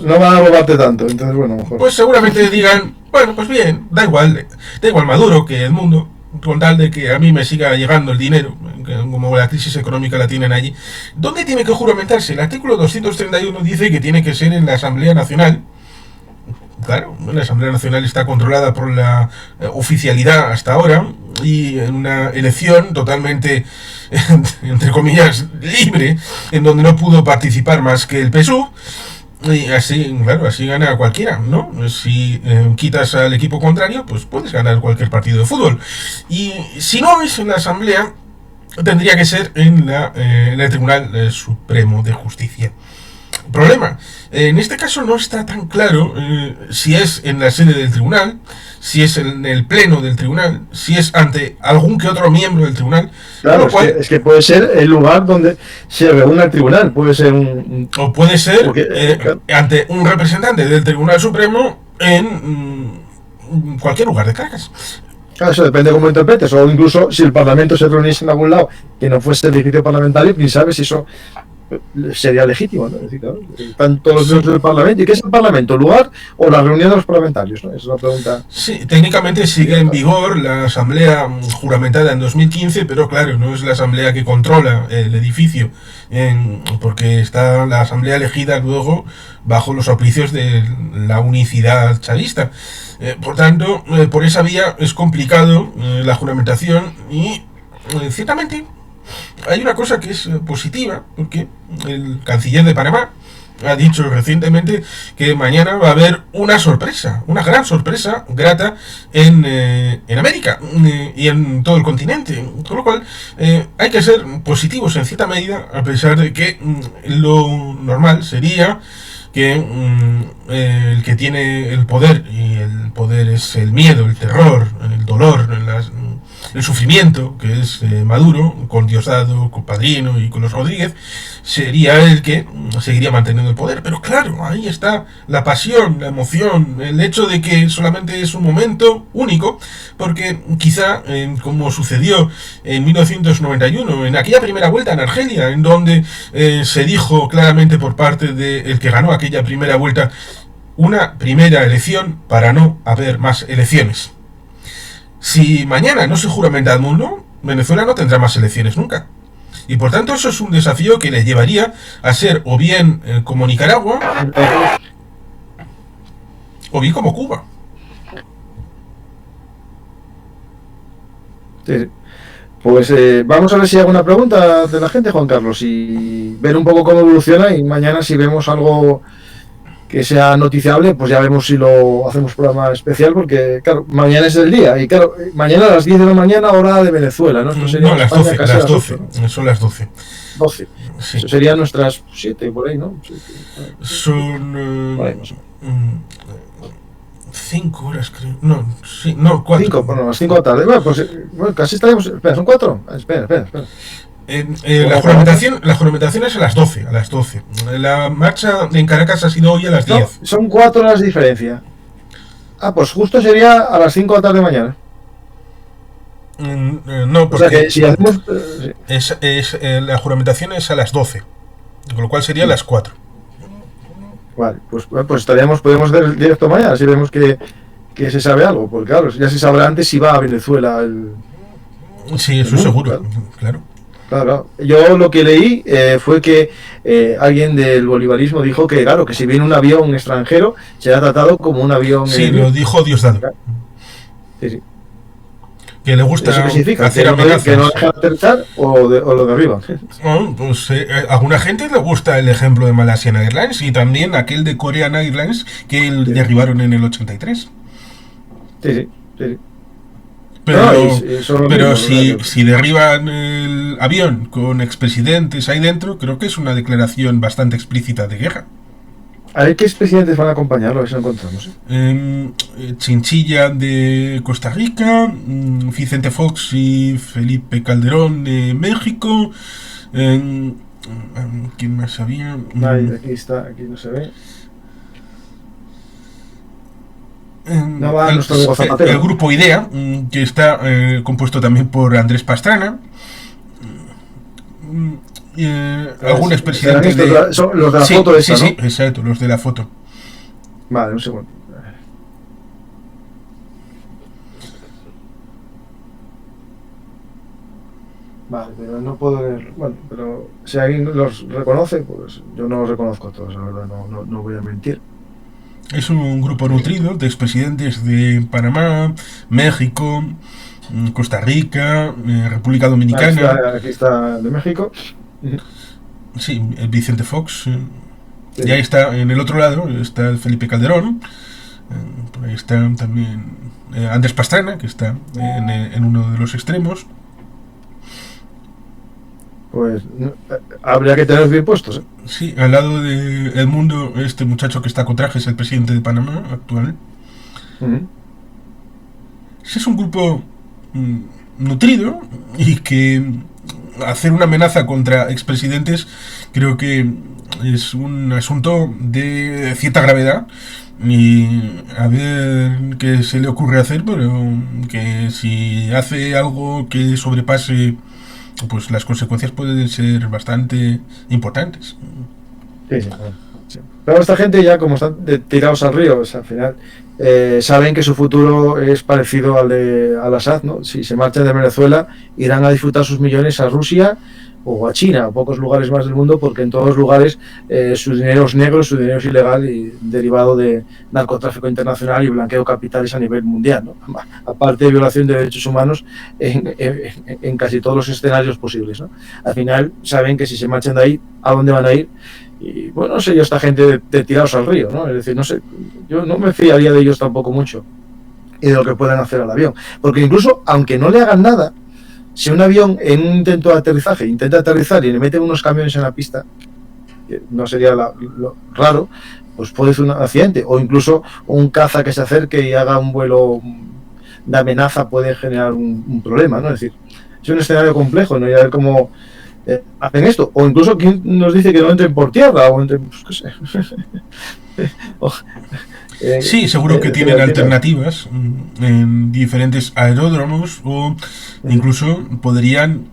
No van a robarte tanto, entonces bueno, mejor. Pues seguramente digan, bueno, pues bien, da igual Maduro que el mundo, con tal de que a mí me siga llegando el dinero, como la crisis económica la tienen allí. ¿Dónde tiene que juramentarse? El artículo 231 dice que tiene que ser en la Asamblea Nacional. Claro, la Asamblea Nacional está controlada por la oficialidad hasta ahora y en una elección totalmente, entre comillas, libre, en donde no pudo participar más que el PSUV. Y así, claro, así gana cualquiera, ¿no? Si quitas al equipo contrario, pues puedes ganar cualquier partido de fútbol. Y si no es en la Asamblea, tendría que ser en el Tribunal Supremo de Justicia. Problema, en este caso no está tan claro si es en la sede del tribunal, si es en el pleno del tribunal, si es ante algún que otro miembro del tribunal. Claro, es que puede ser el lugar donde se reúne el tribunal, puede ser o puede ser ante un representante del Tribunal Supremo en cualquier lugar de Caracas. Claro, eso depende de cómo interpretes, o incluso si el Parlamento se reuniese en algún lado que no fuese el edificio parlamentario, quién sabe si eso sería legítimo, ¿no? Es decir, claro, están todos los miembros del Parlamento. ¿Y qué es el Parlamento? ¿El lugar o la reunión de los parlamentarios? ¿No? Esa es la pregunta. Sí, técnicamente sigue en vigor la asamblea juramentada en 2015, pero claro, no es la asamblea que controla el edificio, porque está la asamblea elegida luego bajo los auspicios de la unicidad chavista. Por tanto, por esa vía es complicado la juramentación y ciertamente hay una cosa que es positiva, porque el canciller de Panamá ha dicho recientemente que mañana va a haber una sorpresa, una gran sorpresa grata en América y en todo el continente. Con lo cual hay que ser positivos en cierta medida, a pesar de que lo normal sería que el que tiene el poder, y el poder es el miedo, el terror, el dolor, el sufrimiento, que es Maduro, con Diosdado, con Padrino y con los Rodríguez, sería el que seguiría manteniendo el poder. Pero claro, ahí está la pasión, la emoción, el hecho de que solamente es un momento único, porque quizá, como sucedió en 1991, en aquella primera vuelta en Argelia, en donde se dijo claramente por parte del que ganó aquella primera vuelta, una primera elección para no haber más elecciones. Si mañana no se juramenta el mundo, Venezuela no tendrá más elecciones nunca. Y por tanto eso es un desafío que le llevaría a ser o bien como Nicaragua o bien como Cuba. Sí. Pues vamos a ver si hay alguna pregunta de la gente, Juan Carlos, y ver un poco cómo evoluciona, y mañana si vemos algo que sea noticiable, pues ya vemos si lo hacemos programa especial, porque claro, mañana es el día, y claro, mañana a las 10 de la mañana hora de Venezuela, ¿no? Esto sería No, las España 12, casi las a 12, ¿no? son las 12. 12. Sí. Eso serían nuestras 7 por ahí, ¿no? Son Por ahí, más o menos. 5 horas, creo. No, sí, no, 4. 5, bueno, las 5 de la tarde. Bueno, pues bueno, casi estaremos. Espera, ¿son 4? Espera. La juramentación es a las 12, La marcha en Caracas ha sido hoy a las 10. No, son 4 horas de diferencia. Ah, pues justo sería a las 5 de la tarde mañana. No, porque O sea que si hacemos. la juramentación es a las 12, con lo cual sería a las 4. Vale, pues podemos hacer el directo mañana si vemos que se sabe algo, porque claro, ya se sabrá antes si va a Venezuela el. Sí, eso seguro, claro. Claro. Yo lo que leí fue que alguien del bolivarismo dijo que, claro, que si viene un avión extranjero será tratado como un avión. Sí, lo dijo Diosdado. Sí. Que le gusta ¿Eso qué significa? hacer ¿Que amenazas. que no deja aterrizar o lo derriba? Bueno, pues a alguna gente le gusta el ejemplo de Malaysian Airlines y también aquel de Korean Airlines que derribaron en el 83. Sí. Pero si derriban el avión con expresidentes ahí dentro, creo que es una declaración bastante explícita de guerra. A ver qué expresidentes van a acompañarlo, a ver si lo encontramos. Chinchilla de Costa Rica, Vicente Fox y Felipe Calderón de México. ¿Quién más había? Aquí está, aquí no se ve. No va nuestro amigo Zapatero. El grupo IDEA, que está compuesto también por Andrés Pastrana. Algún expresidente son los de la foto esa, ¿no? Sí, exacto, los de la foto. Vale, un segundo. Vale, pero no puedo ver. Bueno, pero si alguien los reconoce, pues yo no los reconozco a todos, la verdad, no voy a mentir. Es un grupo nutrido de expresidentes de Panamá, México, Costa Rica, República Dominicana. Aquí está de México. Sí, Vicente Fox. Sí. Y ahí está, en el otro lado, está Felipe Calderón. Por ahí está también Andrés Pastrana, que está en uno de los extremos. Pues habría que tenerlos bien puestos, ¿eh? Sí, al lado de Edmundo, este muchacho que está con traje es el presidente de Panamá actual. Es un grupo nutrido y que hacer una amenaza contra expresidentes creo que es un asunto de cierta gravedad y a ver qué se le ocurre hacer, pero que si hace algo que sobrepase, pues las consecuencias pueden ser bastante importantes. Sí. Pero esta gente ya como están tirados al río, o sea, al final saben que su futuro es parecido al Assad, ¿no? Si se marchan de Venezuela irán a disfrutar sus millones a Rusia o a China, a pocos lugares más del mundo, porque en todos los lugares su dinero es negro, su dinero es ilegal y derivado de narcotráfico internacional y blanqueo de capitales a nivel mundial, ¿no? Aparte de violación de derechos humanos en casi todos los escenarios posibles, ¿no? Al final saben que si se marchan de ahí, ¿a dónde van a ir? Y bueno, no sé yo, esta gente de tirados al río, ¿no? Es decir, no sé, yo no me fiaría de ellos tampoco mucho y de lo que puedan hacer al avión, porque incluso aunque no le hagan nada, si un avión en un intento de aterrizaje intenta aterrizar y le meten unos camiones en la pista, que no sería lo raro, pues puede ser un accidente, o incluso un caza que se acerque y haga un vuelo de amenaza puede generar un problema, ¿no? Es decir, es un escenario complejo, ¿no? Y a ver cómo hacen esto, o incluso quién nos dice que no entren por tierra, o entren, pues qué sé. Sí, seguro que tienen alternativas en diferentes aeródromos o incluso podrían,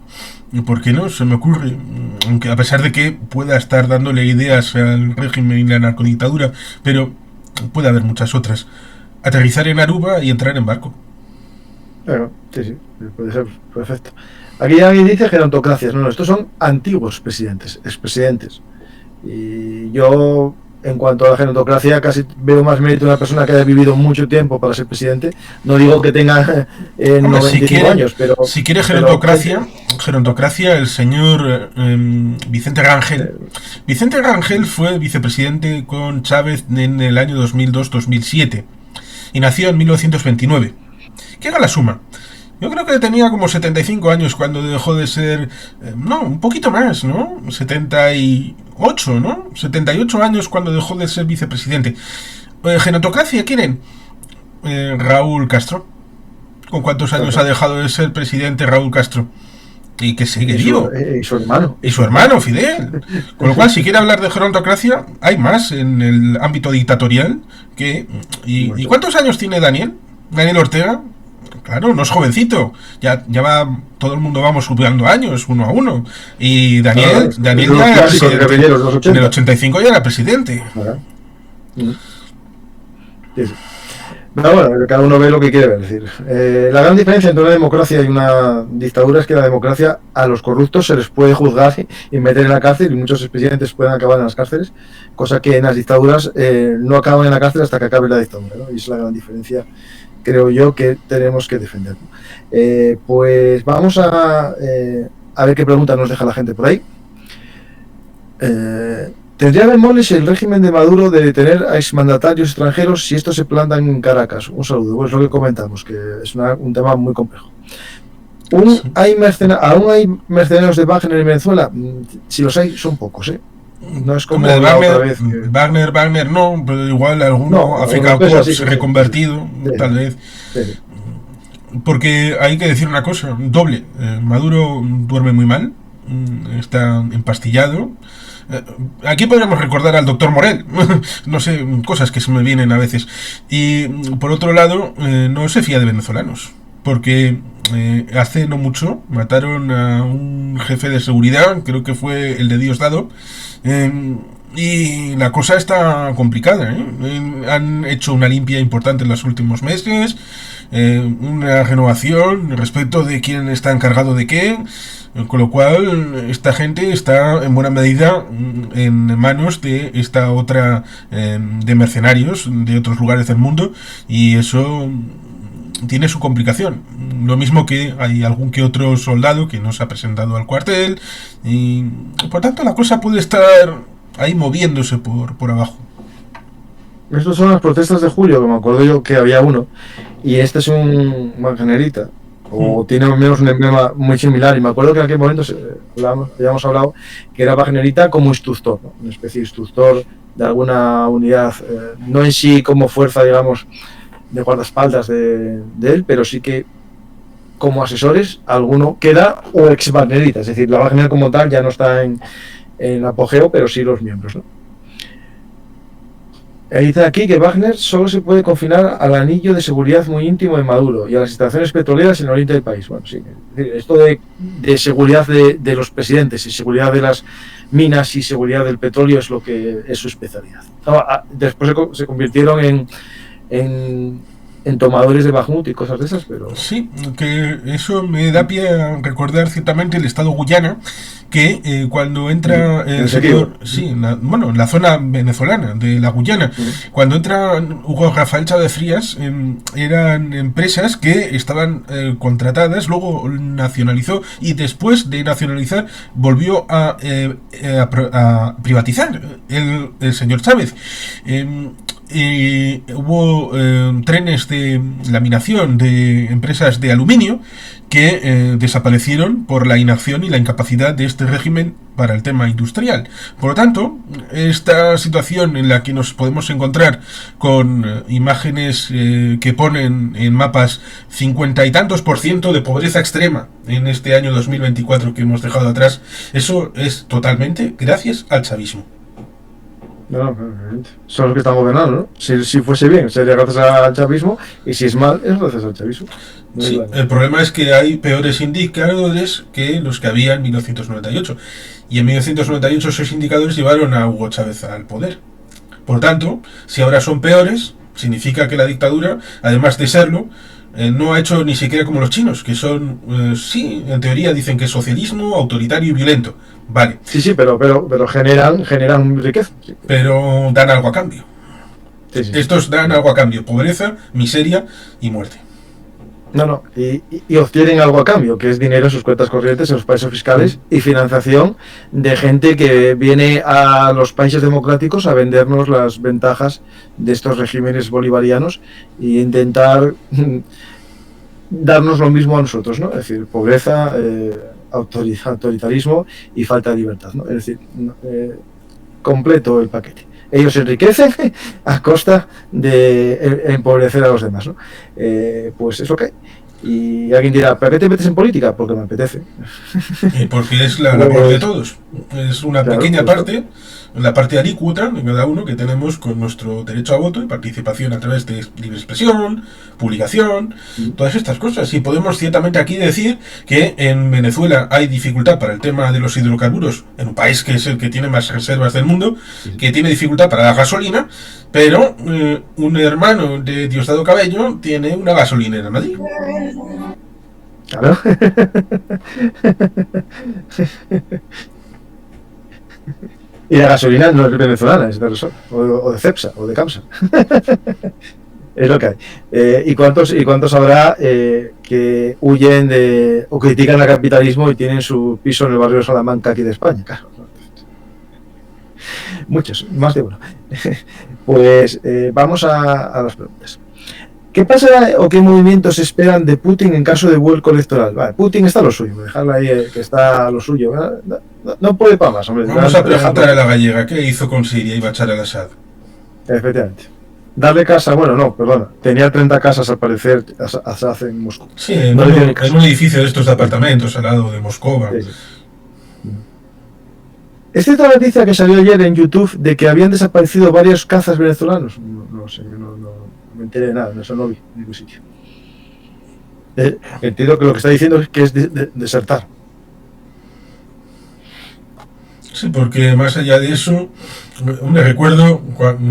¿por qué no? Se me ocurre, aunque a pesar de que pueda estar dándole ideas al régimen y la narcodictadura, pero puede haber muchas otras. Aterrizar en Aruba y entrar en barco. Bueno, sí, puede ser, perfecto. Aquí alguien dice gerontocracias. No, estos son antiguos presidentes, expresidentes. Y yo, en cuanto a la gerontocracia, casi veo más mérito en una persona que haya vivido mucho tiempo para ser presidente. No digo que tenga 95 años, pero... Si quiere gerontocracia, el señor Vicente Rangel. Vicente Rangel fue vicepresidente con Chávez en el año 2002-2007 y nació en 1929. ¿Qué haga la suma? Yo creo que tenía como 75 años cuando dejó de ser... no, un poquito más, ¿no? 78, ¿no? 78 años cuando dejó de ser vicepresidente. Genotocracia, ¿quieren? Raúl Castro. ¿Con cuántos años ha dejado de ser presidente Raúl Castro? Y que sigue vivo. Y su hermano. Y su hermano, Fidel. Con lo cual, si quiere hablar de gerontocracia, hay más en el ámbito dictatorial que... ¿Y cuántos años tiene Daniel? Daniel Ortega. Claro, no es jovencito, ya va, todo el mundo vamos subiendo años, uno a uno. Y Daniel ya era presidente. En el 85 ya era presidente. Sí. Pero bueno, cada uno ve lo que quiere ver. Es decir, la gran diferencia entre una democracia y una dictadura es que la democracia a los corruptos se les puede juzgar y meter en la cárcel, y muchos expresidentes pueden acabar en las cárceles, cosa que en las dictaduras no acaban en la cárcel hasta que acabe la dictadura, ¿no? Y esa es la gran diferencia, creo yo, que tenemos que defender. Pues vamos a ver qué preguntas nos deja la gente por ahí. ¿Tendría bemoles el régimen de Maduro de detener a exmandatarios extranjeros si estos se plantan en Caracas? Un saludo. Pues lo que comentamos, que es un tema muy complejo. ¿Aún hay mercenarios de Wagner en Venezuela? Si los hay, son pocos, ¿eh? No es como la otra vez que... Wagner no, pero igual alguno Africa Corps reconvertido, tal vez. Sí. Porque hay que decir una cosa, doble. Maduro duerme muy mal, está empastillado. Aquí podríamos recordar al doctor Morel, no sé, cosas que se me vienen a veces. Y por otro lado, no se fía de venezolanos, porque hace no mucho mataron a un jefe de seguridad, creo que fue el de Diosdado, y la cosa está complicada, ¿eh? Han hecho una limpia importante en los últimos meses, una renovación respecto de quién está encargado de qué, con lo cual esta gente está en buena medida en manos de esta otra de mercenarios de otros lugares del mundo, y eso tiene su complicación. Lo mismo que hay algún que otro soldado que no se ha presentado al cuartel, y por tanto la cosa puede estar ahí moviéndose por abajo. Estas son las protestas de julio, que me acuerdo yo que había uno, y este es un Wagnerita, o tiene al menos un emblema muy similar, y me acuerdo que en aquel momento habíamos hablado que era Wagnerita como instructor, ¿no? Una especie de instructor de alguna unidad, no en sí como fuerza, digamos, de guardaespaldas de él, pero sí que como asesores alguno queda, o ex Wagnerita, es decir, la Wagner como tal ya no está en apogeo, pero sí los miembros, ¿no? Dice aquí que Wagner solo se puede confinar al anillo de seguridad muy íntimo de Maduro y a las instalaciones petroleras en el oriente del país. Bueno, sí, esto de seguridad de los presidentes y seguridad de las minas y seguridad del petróleo es lo que es su especialidad. Después se convirtieron en tomadores de Bajmut y cosas de esas, pero... Sí, que eso me da pie a recordar ciertamente el estado Guyana, que cuando entra el señor... Sí, en la zona venezolana de la Guyana, cuando entra Hugo Rafael Chávez Frías, eran empresas que estaban contratadas, luego nacionalizó, y después de nacionalizar volvió a privatizar el señor Chávez. Hubo trenes de laminación de empresas de aluminio que desaparecieron por la inacción y la incapacidad de este régimen para el tema industrial. Por lo tanto, esta situación en la que nos podemos encontrar con imágenes que ponen en mapas 50 y tantos % de pobreza extrema en este año 2024 que hemos dejado atrás, eso es totalmente gracias al chavismo. No, son los que están gobernando, ¿no? Si fuese bien, sería gracias al chavismo, y si es mal, es gracias al chavismo. No sí, el problema es que hay peores indicadores que los que había en 1998. Y en 1998 esos indicadores llevaron a Hugo Chávez al poder. Por tanto, si ahora son peores, significa que la dictadura, además de serlo, no ha hecho ni siquiera como los chinos, que son, sí, en teoría dicen que es socialismo, autoritario y violento. Vale. Sí, pero generan riqueza. Sí. Pero dan algo a cambio. Sí. Estos dan algo a cambio: pobreza, miseria y muerte. No, y obtienen algo a cambio, que es dinero en sus cuentas corrientes, en los paraísos fiscales, y financiación de gente que viene a los países democráticos a vendernos las ventajas de estos regímenes bolivarianos e intentar darnos lo mismo a nosotros, ¿no? Es decir, pobreza, autoritarismo y falta de libertad, ¿no? Es decir, completo el paquete. Ellos se enriquecen a costa de empobrecer a los demás, ¿no? Pues es lo que hay. Y alguien dirá, ¿para qué te metes en política? Porque me apetece. Porque es la labor de todos. Es una pequeña pues, parte, la parte alícuota de cada uno que tenemos con nuestro derecho a voto y participación a través de libre expresión, publicación, todas estas cosas. Y podemos ciertamente aquí decir que en Venezuela hay dificultad para el tema de los hidrocarburos, en un país que es el que tiene más reservas del mundo, que tiene dificultad para la gasolina, pero un hermano de Diosdado Cabello tiene una gasolinera en Madrid. Claro. Y la gasolina no es venezolana, es de Repsol, o de Cepsa, o de Camsa. Es lo que hay. ¿Y cuántos habrá que huyen de o critican el capitalismo y tienen su piso en el barrio de Salamanca, aquí de España? Claro. Muchos, más de uno. Pues vamos a las preguntas. ¿Qué pasa o qué movimientos esperan de Putin en caso de vuelco electoral? Vale, Putin está a lo suyo, dejarlo ahí que está a lo suyo. No puede para más, hombre. Vamos a preguntar a la gallega qué hizo con Siria y Bachar al-Assad. Efectivamente. Darle casa, bueno, no, perdona. Tenía 30 casas al parecer Assad en Moscú. Sí, en un edificio de estos de apartamentos al lado de Moscova. Sí. ¿Es cierta la noticia que salió ayer en YouTube de que habían desaparecido varios cazas venezolanos? No sé, no me enteré de nada, eso no vi en ningún sitio. Entiendo que lo que está diciendo es que es desertar. Sí, porque más allá de eso, me recuerdo,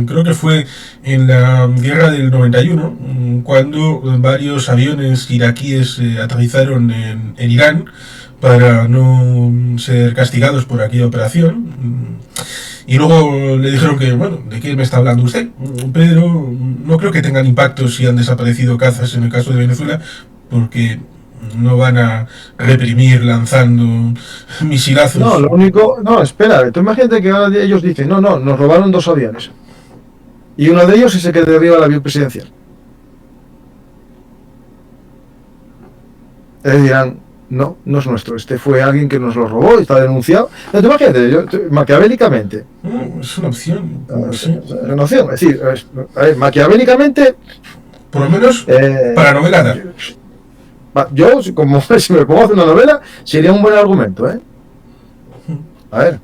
creo que fue en la guerra del 91, cuando varios aviones iraquíes aterrizaron en Irán para no ser castigados por aquella operación. Y luego le dijeron que, bueno, ¿de qué me está hablando usted? Pero no creo que tengan impacto si han desaparecido cazas en el caso de Venezuela, porque no van a reprimir lanzando misilazos. No, lo único... No, espera, tú imagínate que ahora ellos dicen, no, nos robaron 2 aviones. Y uno de ellos es el que derriba el avión presidencial. Ellos dirán, no es nuestro, este fue alguien que nos lo robó y está denunciado. No, tú imagínate, maquiavélicamente. Es una opción. Es una opción, es decir, maquiavélicamente... Por lo menos para novelada. Yo, como si me pongo a hacer una novela, sería un buen argumento, ¿eh? A ver.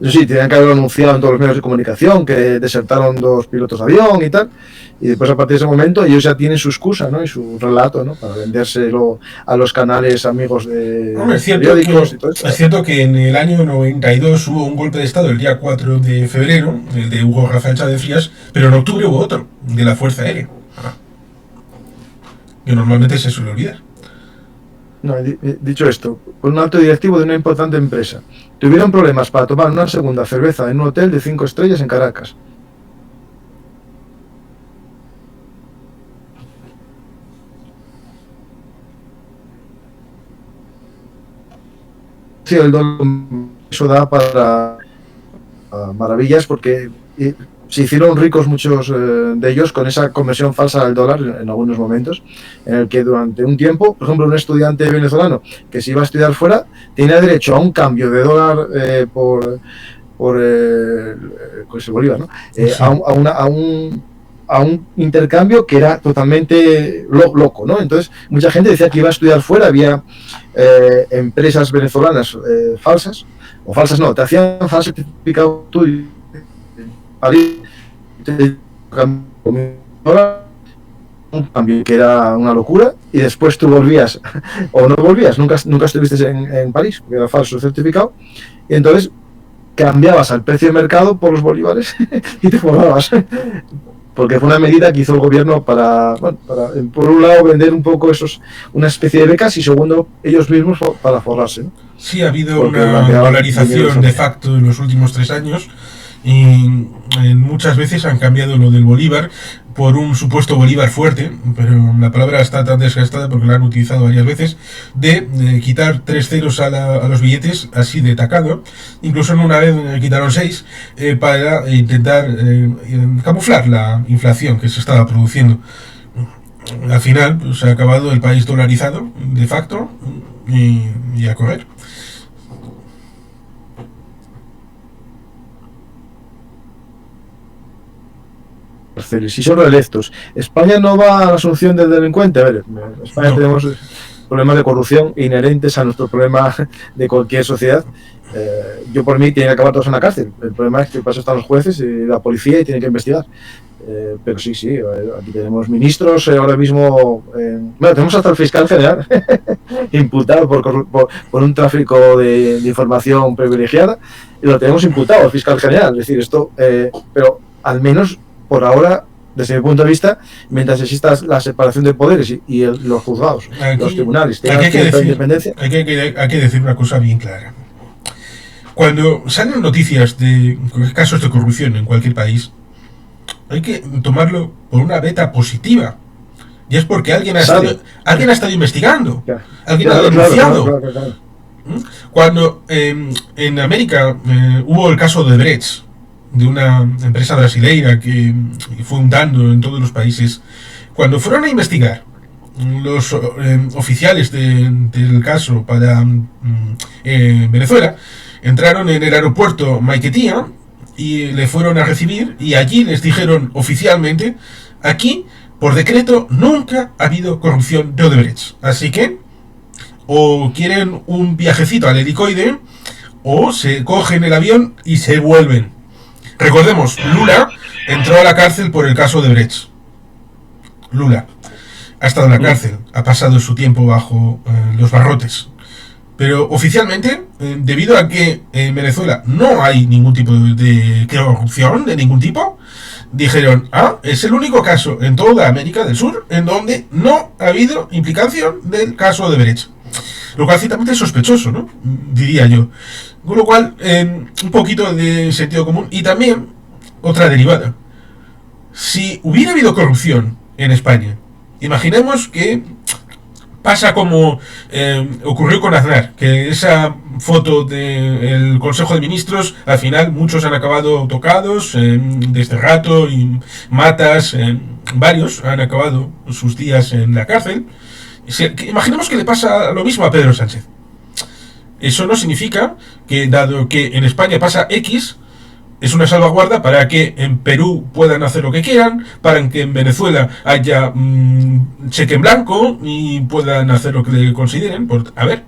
Eso sí, tenían que haberlo anunciado en todos los medios de comunicación, que desertaron 2 pilotos de avión y tal. Y después, a partir de ese momento, ellos ya tienen su excusa, ¿no? Y su relato, ¿no? Para vendérselo a los canales amigos de periódicos y todo eso. Es cierto que en el año 92 hubo un golpe de Estado el día 4 de febrero, el de Hugo Rafael Chávez Frías, pero en octubre hubo otro, de la Fuerza Aérea. Que normalmente se suele olvidar. No, dicho esto, un alto directivo de una importante empresa tuvieron problemas para tomar una segunda cerveza en un hotel de 5 estrellas en Caracas. Sí, el dólar, eso da para maravillas porque se hicieron ricos muchos de ellos con esa conversión falsa del dólar en algunos momentos, en el que durante un tiempo, por ejemplo, un estudiante venezolano que se iba a estudiar fuera tenía derecho a un cambio de dólar por el bolívar, ¿no? Sí. A un intercambio que era totalmente loco, ¿no? Entonces, mucha gente decía que iba a estudiar fuera, había empresas venezolanas falsas, o falsas no, te hacían falso certificado tú y un cambio que era una locura, y después tú volvías o no volvías, nunca estuviste en París, porque era falso certificado, y entonces cambiabas al precio de mercado por los bolívares y te forrabas. porque fue una medida que hizo el gobierno para, bueno, por un lado, vender un poco una especie de becas y segundo, ellos mismos para forrarse, ¿no? Sí, ha habido Porque una dolarización de dinero. facto en los últimos 3 años y muchas veces han cambiado lo del bolívar por un supuesto bolívar fuerte, pero la palabra está tan desgastada porque la han utilizado varias veces, de quitar 3 ceros a los billetes así de tacado. Incluso en una vez quitaron 6 para intentar camuflar la inflación que se estaba produciendo. Al final pues, se ha acabado el país dolarizado de facto y a correr. Si son electos. España no va a la solución del delincuente. A ver, en España No. tenemos problemas de corrupción inherentes a nuestro problema de cualquier sociedad. Yo por mí tienen que acabar todos en la cárcel. El problema es que para eso están los jueces y la policía y tienen que investigar. Pero sí, aquí tenemos ministros ahora mismo. Bueno, tenemos hasta el fiscal general imputado por un tráfico de información privilegiada y lo tenemos imputado, el fiscal general. Es decir, esto, pero al menos por ahora, desde mi punto de vista, mientras exista la separación de poderes y los juzgados, los tribunales, tengan cierta independencia. Hay que decir una cosa bien clara. Cuando salen noticias de casos de corrupción en cualquier país, hay que tomarlo por una beta positiva. Y es porque alguien ha estado investigando, alguien ha denunciado. Claro. Cuando en América hubo el caso de Brecht, de una empresa brasileira que fue hundando en todos los países, cuando fueron a investigar los oficiales del caso para Venezuela, entraron en el aeropuerto Maiquetía y le fueron a recibir y allí les dijeron oficialmente: aquí, por decreto, nunca ha habido corrupción de Odebrecht. Así que o quieren un viajecito al helicoide o se cogen el avión y se vuelven. Recordemos, Lula entró a la cárcel por el caso de Brecht. Lula ha estado en la cárcel, ha pasado su tiempo bajo los barrotes. Pero oficialmente, debido a que en Venezuela no hay ningún tipo de corrupción de ningún tipo, dijeron: es el único caso en toda América del Sur en donde no ha habido implicación del caso de Brecht. Lo cual ciertamente es sospechoso, ¿no? Diría yo. Con lo cual, un poquito de sentido común. Y también, otra derivada. Si hubiera habido corrupción en España, imaginemos que pasa como ocurrió con Aznar, que esa foto del Consejo de Ministros, al final muchos han acabado tocados, desde Rato y Matas, varios han acabado sus días en la cárcel. Imaginemos que le pasa lo mismo a Pedro Sánchez. Eso no significa que, dado que en España pasa X, es una salvaguarda para que en Perú puedan hacer lo que quieran, para que en Venezuela haya cheque en blanco y puedan hacer lo que le consideren. A ver,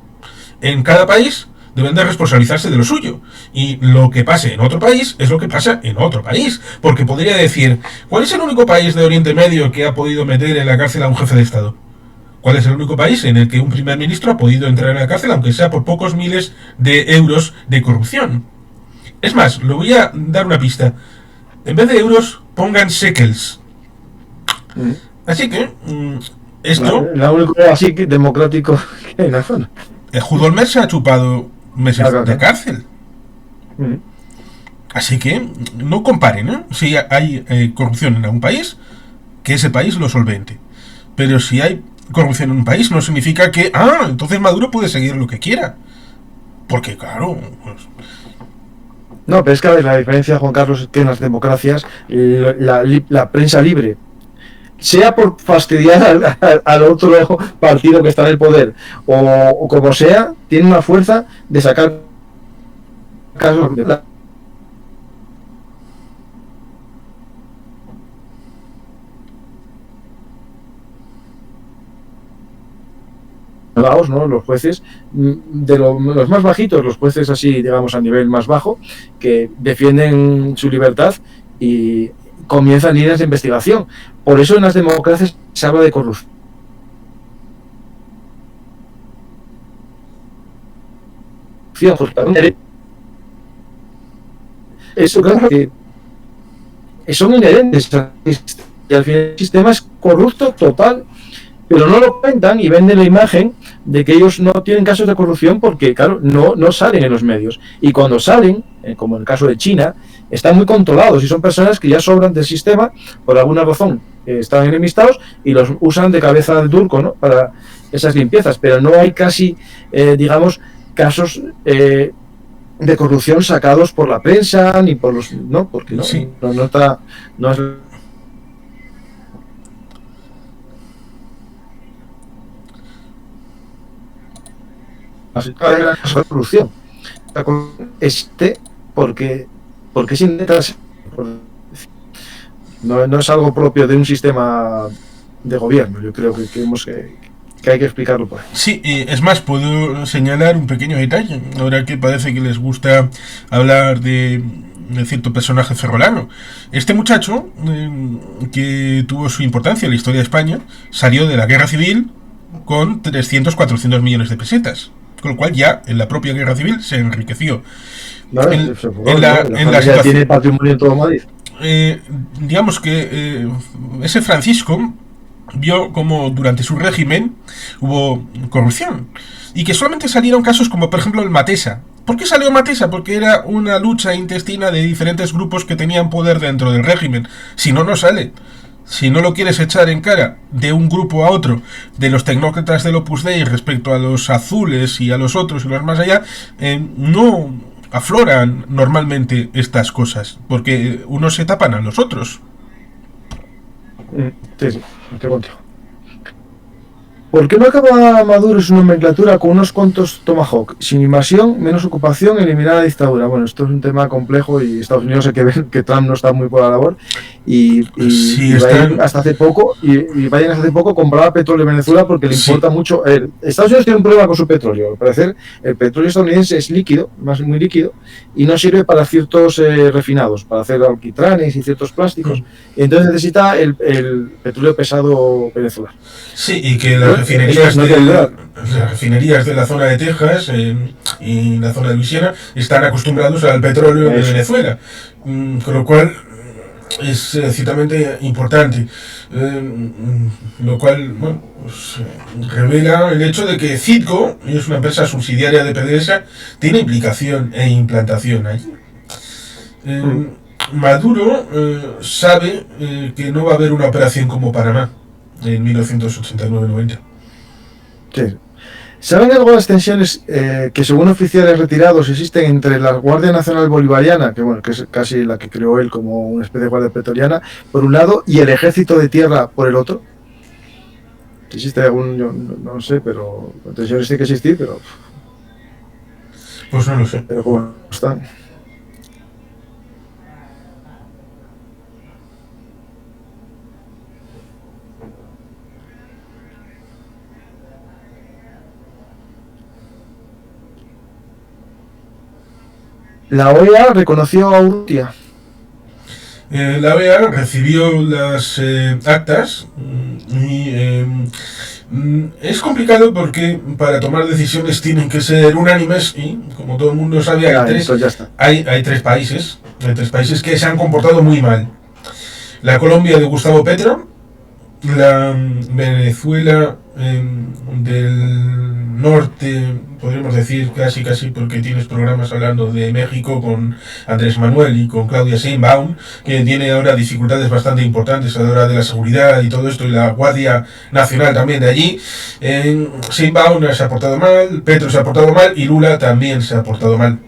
en cada país deben de responsabilizarse de lo suyo, y lo que pase en otro país es lo que pasa en otro país, porque podría decir: ¿cuál es el único país de Oriente Medio que ha podido meter en la cárcel a un jefe de Estado? ¿Cuál es el único país en el que un primer ministro ha podido entrar en la cárcel, aunque sea por pocos miles de euros de corrupción? Es más, lo voy a dar una pista. En vez de euros, pongan shekels. Así que, esto... La único así que democrático que hay en la zona. Judolmer se ha chupado meses de cárcel. Así que, no comparen, ¿eh? Si hay corrupción en algún país, que ese país lo solvente. Pero si hay corrupción en un país, no significa que, entonces Maduro puede seguir lo que quiera. Porque, claro... Pues... No, pero es que la diferencia, Juan Carlos, es que en las democracias la prensa libre, sea por fastidiar al otro partido que está en el poder, o como sea, tiene una fuerza de sacar casos de la... ¿no? Los jueces de los más bajitos, los jueces así, digamos, a nivel más bajo, que defienden su libertad y comienzan líneas de investigación. Por eso en las democracias se habla de corrupción. Eso, claro que son inherentes al sistema, y al final el sistema es corrupto total, pero no lo cuentan y venden la imagen de que ellos no tienen casos de corrupción porque, claro, no salen en los medios. Y cuando salen, como en el caso de China, están muy controlados y son personas que ya sobran del sistema por alguna razón. Están enemistados y los usan de cabeza del turco, ¿no?, para esas limpiezas. Pero no hay casi, digamos, casos de corrupción sacados por la prensa ni por los... No, porque no, Sí. no está... No es, la corrupción existe porque se intenta, no es algo propio de un sistema de gobierno. Yo creo que hay que explicarlo por ahí. Sí, es más, puedo señalar un pequeño detalle, ahora que parece que les gusta hablar de cierto personaje ferrolano. Este muchacho, que tuvo su importancia en la historia de España, salió de la guerra civil con 300-400 millones de pesetas, con lo cual ya en la propia guerra civil se enriqueció. Claro, En la familia situación, tiene patrimonio en todo Madrid. digamos que ese Francisco vio como durante su régimen hubo corrupción y que solamente salieron casos como por ejemplo el Matesa. ¿Por qué salió Matesa? Porque era una lucha intestina de diferentes grupos que tenían poder dentro del régimen. Si no, no sale. Si no lo quieres echar en cara de un grupo a otro, de los tecnócratas del Opus Dei respecto a los azules y a los otros y los más allá, no afloran normalmente estas cosas, porque unos se tapan a los otros. Sí, estoy contigo. ¿Por qué no acaba Maduro su nomenclatura con unos cuantos Tomahawk? Sin invasión, menos ocupación, eliminar la dictadura. Bueno, esto es un tema complejo y Estados Unidos hay que ver que Trump no está muy por la labor. Y Sí, Biden hasta hace poco, Biden hasta hace poco compraba petróleo en Venezuela porque le importa mucho. Estados Unidos tiene un problema con su petróleo. Al parecer, el petróleo estadounidense es líquido, muy líquido, y no sirve para ciertos refinados, para hacer alquitranes y ciertos plásticos. Y entonces necesita el petróleo pesado venezolano. Sí, y que las refinerías de la zona de Texas y la zona de Luisiana están acostumbrados al petróleo de Venezuela, con lo cual es ciertamente importante, lo cual, bueno, pues, revela el hecho de que Citgo, es una empresa subsidiaria de PDVSA, tiene implicación e implantación allí. Maduro sabe que no va a haber una operación como Panamá en 1989-90. Sí. ¿Saben algo de las tensiones que según oficiales retirados existen entre la Guardia Nacional Bolivariana, que bueno, que es casi la que creó él como una especie de guardia pretoriana, por un lado, y el Ejército de Tierra por el otro? Si existe algún, yo no sé, pero tensiones tiene que existir, pero Pues no lo sé. ¿cómo están? La OEA reconoció a Urrutia. La OEA recibió las actas y es complicado porque para tomar decisiones tienen que ser unánimes y, como todo el mundo sabe, hay tres países que se han comportado muy mal. La Colombia de Gustavo Petro, la Venezuela del norte, podríamos decir casi porque tienes programas hablando de México con Andrés Manuel y con Claudia Sheinbaum, que tiene ahora dificultades bastante importantes a la hora de la seguridad y todo esto, y la Guardia Nacional también de allí. Sheinbaum se ha portado mal, Petro se ha portado mal y Lula también se ha portado mal.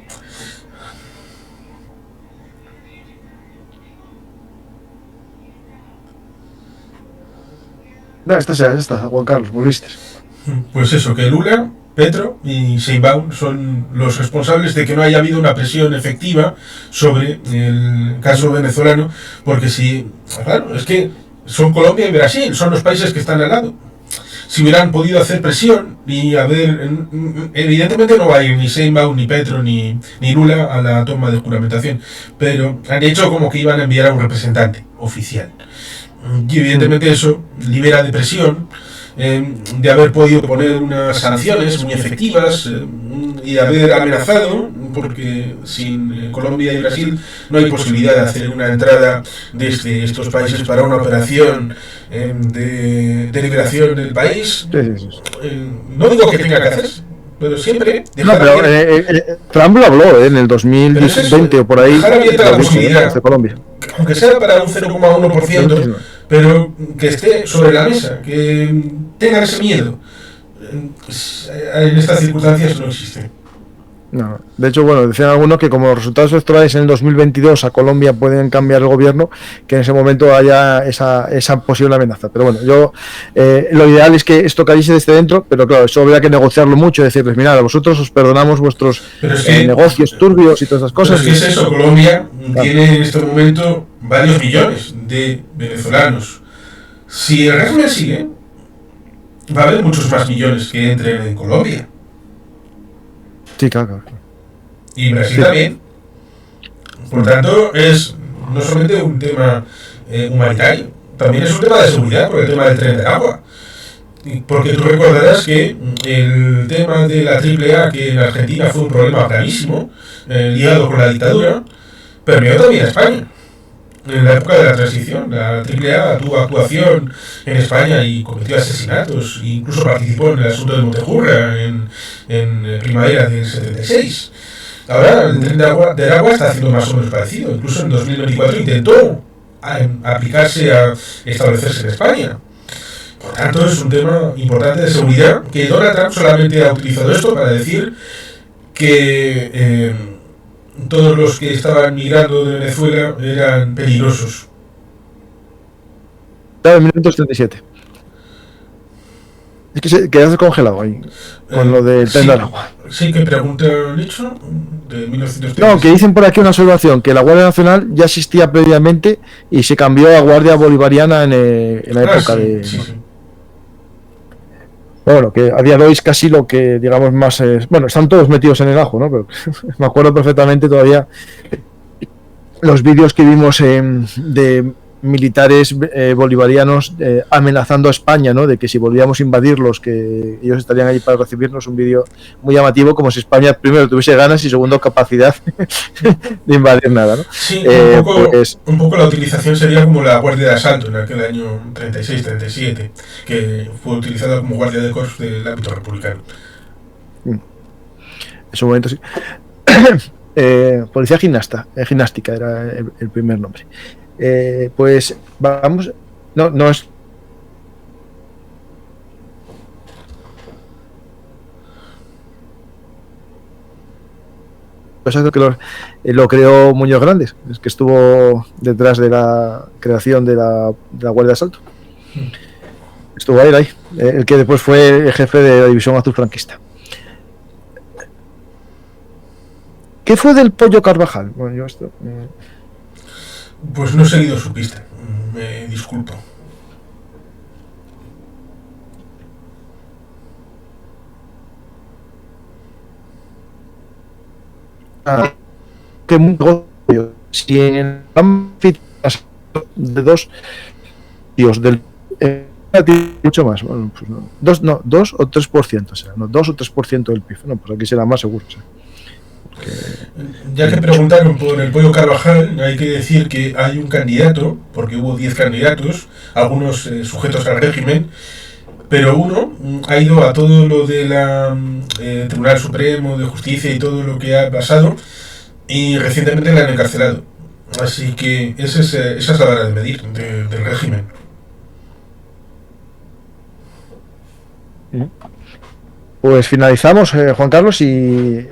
Ya está, Juan Carlos, volviste. Pues eso, que Lula, Petro y Sheinbaum son los responsables de que no haya habido una presión efectiva sobre el caso venezolano, porque claro, es que son Colombia y Brasil, son los países que están al lado. Si hubieran podido hacer presión y evidentemente no va a ir ni Sheinbaum, ni Petro, ni Lula a la toma de juramentación, pero han hecho como que iban a enviar a un representante oficial. Y evidentemente eso libera de presión, de haber podido poner unas sanciones muy efectivas y haber amenazado porque sin Colombia y Brasil no hay posibilidad de hacer una entrada desde estos países para una operación de liberación del país. No digo que tenga que hacerse, pero siempre no, pero Trump lo habló en el 2020 o por ahí, dejar abierta la posibilidad de Colombia, aunque sea para un 0,1%, pero que esté sobre la mesa, que tengan ese miedo. En estas circunstancias no existe. No. De hecho, bueno, decían algunos que como los resultados electorales en el 2022 a Colombia pueden cambiar el gobierno, que en ese momento haya esa posible amenaza. Pero bueno, yo lo ideal es que esto cayese desde dentro, pero claro, eso habría que negociarlo mucho, decirles, mirad, a vosotros os perdonamos vuestros negocios turbios y todas esas cosas. Pero es que es eso, Colombia tiene en este momento varios millones de venezolanos. Si el régimen sigue, va a haber muchos más millones que entren en Colombia. Sí, claro. Y Brasil también. Por tanto, es no solamente un tema humanitario, también es un tema de seguridad por el tema del tren de agua. Porque tú recordarás que el tema de la AAA, que en Argentina fue un problema gravísimo, ligado con la dictadura, permeó también a España. En la época de la transición, la AAA tuvo actuación en España y cometió asesinatos, e incluso participó en el asunto de Montejurra en primavera del 76. Ahora el tren del agua está haciendo más o menos parecido, incluso en 2024 intentó aplicarse a establecerse en España. Por tanto, es un tema importante de seguridad que Donald Trump solamente ha utilizado esto para decir que todos los que estaban migrando de Venezuela eran peligrosos. Claro, en 1937. Es que se quedaste congelado ahí, con lo del tren del agua. Sí, que pregunta el hecho de 1937. No, que dicen por aquí una observación, que la Guardia Nacional ya existía previamente y se cambió a Guardia Bolivariana en la época de... Sí. Bueno, que a día de hoy es casi lo que, digamos, más es... Bueno, están todos metidos en el ajo, ¿no? Pero me acuerdo perfectamente todavía los vídeos que vimos de militares bolivarianos amenazando a España, ¿no? De que si volvíamos a invadirlos, que ellos estarían allí para recibirnos. Un vídeo muy llamativo, como si España primero tuviese ganas y segundo capacidad de invadir nada, ¿no? Sí, un poco la utilización sería como la guardia de asalto en aquel año 36-37, que fue utilizada como guardia de corps del ámbito republicano. En su momento sí. Policía gimnástica era el primer nombre. Pues vamos, no es que lo creó Muñoz Grandes, es que estuvo detrás de la creación de la Guardia de Asalto. Estuvo ahí, el que después fue el jefe de la División Azul franquista. ¿Qué fue del Pollo Carvajal? Bueno, yo esto... Pues no he seguido su pista, me disculpo. Que mucho, si en el ámbito de dos tíos del mucho más, bueno, pues no, 2 o 3%, o sea, no 2 o 3% del PIB, no, pues aquí será más seguro, o sea. Ya que preguntaron por el Pollo Carvajal, hay que decir que hay un candidato, porque hubo 10 candidatos, algunos sujetos al régimen, pero uno ha ido a todo lo de la Tribunal Supremo de Justicia y todo lo que ha pasado, y recientemente la han encarcelado. Así que esa es la vara de medir del régimen. Pues finalizamos, Juan Carlos, y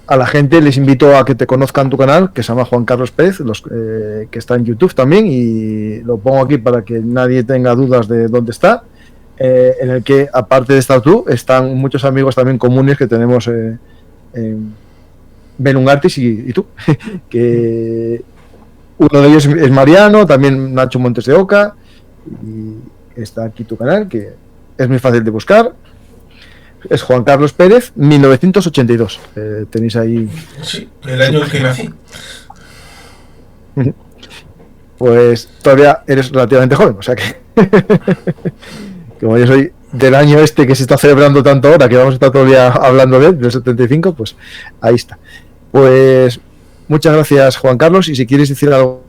a la gente les invito a que te conozcan tu canal, que se llama Juan Carlos Pérez, que está en YouTube también, y lo pongo aquí para que nadie tenga dudas de dónde está, en el que, aparte de estar tú, están muchos amigos también comunes que tenemos, Belungartis y tú, que uno de ellos es Mariano, también Nacho Montes de Oca, y está aquí tu canal, que es muy fácil de buscar. Es Juan Carlos Pérez, 1982. Tenéis ahí... Sí, el año en que nací. Pues todavía eres relativamente joven, o sea que... Como yo soy del año este que se está celebrando tanto ahora, que vamos a estar todo el día hablando del 75, pues ahí está. Pues muchas gracias, Juan Carlos, y si quieres decir algo.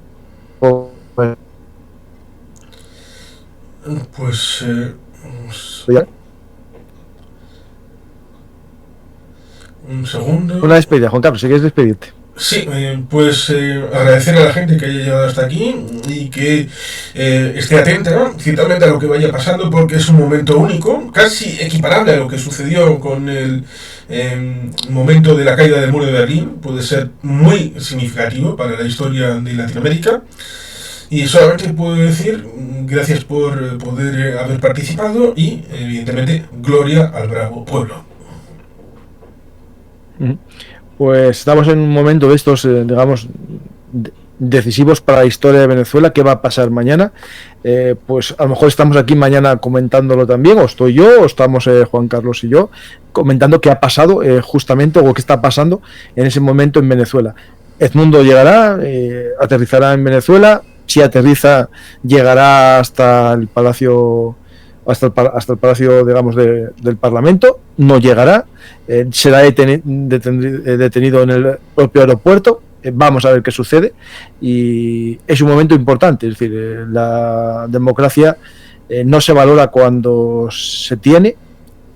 Pues un segundo. Una despedida, Juan Carlos, si quieres despedirte. Sí, pues agradecer a la gente que haya llegado hasta aquí y que esté atenta ciertamente a lo que vaya pasando, porque es un momento único, casi equiparable a lo que sucedió con el momento de la caída del muro de Berlín. Puede ser muy significativo para la historia de Latinoamérica. Y solamente puedo decir gracias por poder haber participado y, evidentemente, gloria al bravo pueblo. Pues estamos en un momento de estos, digamos, decisivos para la historia de Venezuela. ¿Qué va a pasar mañana? Pues a lo mejor estamos aquí mañana comentándolo también, o estoy yo, o estamos Juan Carlos y yo, comentando qué ha pasado justamente, o qué está pasando en ese momento en Venezuela. Edmundo llegará, aterrizará en Venezuela. Si aterriza, llegará hasta el Palacio, hasta el Palacio, digamos, del Parlamento. No llegará, será detenido en el propio aeropuerto. Vamos a ver qué sucede, y es un momento importante. Es decir, la democracia no se valora cuando se tiene,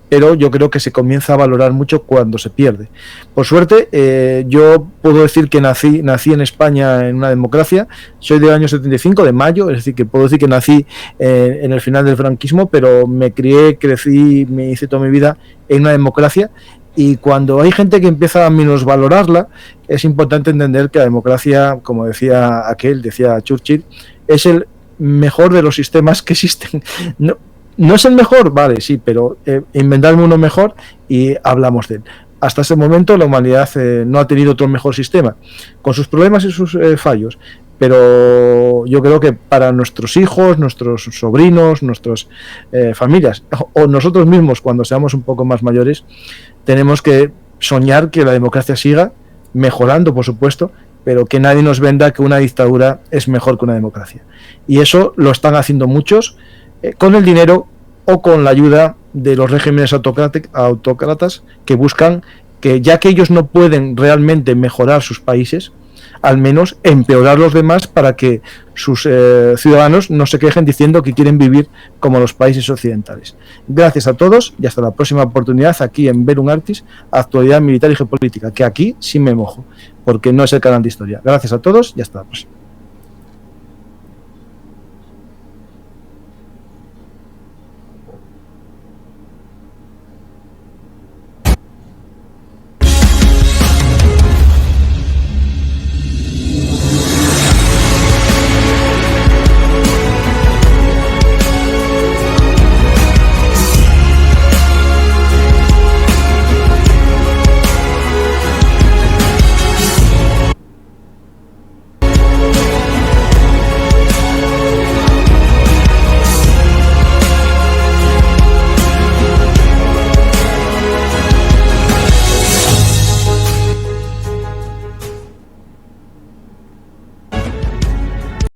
pero yo creo que se comienza a valorar mucho cuando se pierde. Por suerte, yo puedo decir que nací en España en una democracia. Soy del año 75, de mayo, es decir, que puedo decir que nací en el final del franquismo, pero me crié, crecí, me hice toda mi vida en una democracia. Y cuando hay gente que empieza a minusvalorarla, es importante entender que la democracia, como decía Churchill, es el mejor de los sistemas que existen. No es el mejor, vale, sí, pero inventarme uno mejor y hablamos de él. Hasta ese momento la humanidad no ha tenido otro mejor sistema, con sus problemas y sus fallos, pero yo creo que para nuestros hijos, nuestros sobrinos, nuestras familias, o nosotros mismos cuando seamos un poco más mayores, tenemos que soñar que la democracia siga mejorando, por supuesto, pero que nadie nos venda que una dictadura es mejor que una democracia. Y eso lo están haciendo muchos, con el dinero o con la ayuda de los regímenes autócratas que buscan que, ya que ellos no pueden realmente mejorar sus países, al menos empeorar los demás para que sus ciudadanos no se quejen diciendo que quieren vivir como los países occidentales. Gracias a todos y hasta la próxima oportunidad aquí en Verum Artis, actualidad militar y geopolítica, que aquí sí me mojo, porque no es el canal de historia. Gracias a todos y hasta la próxima.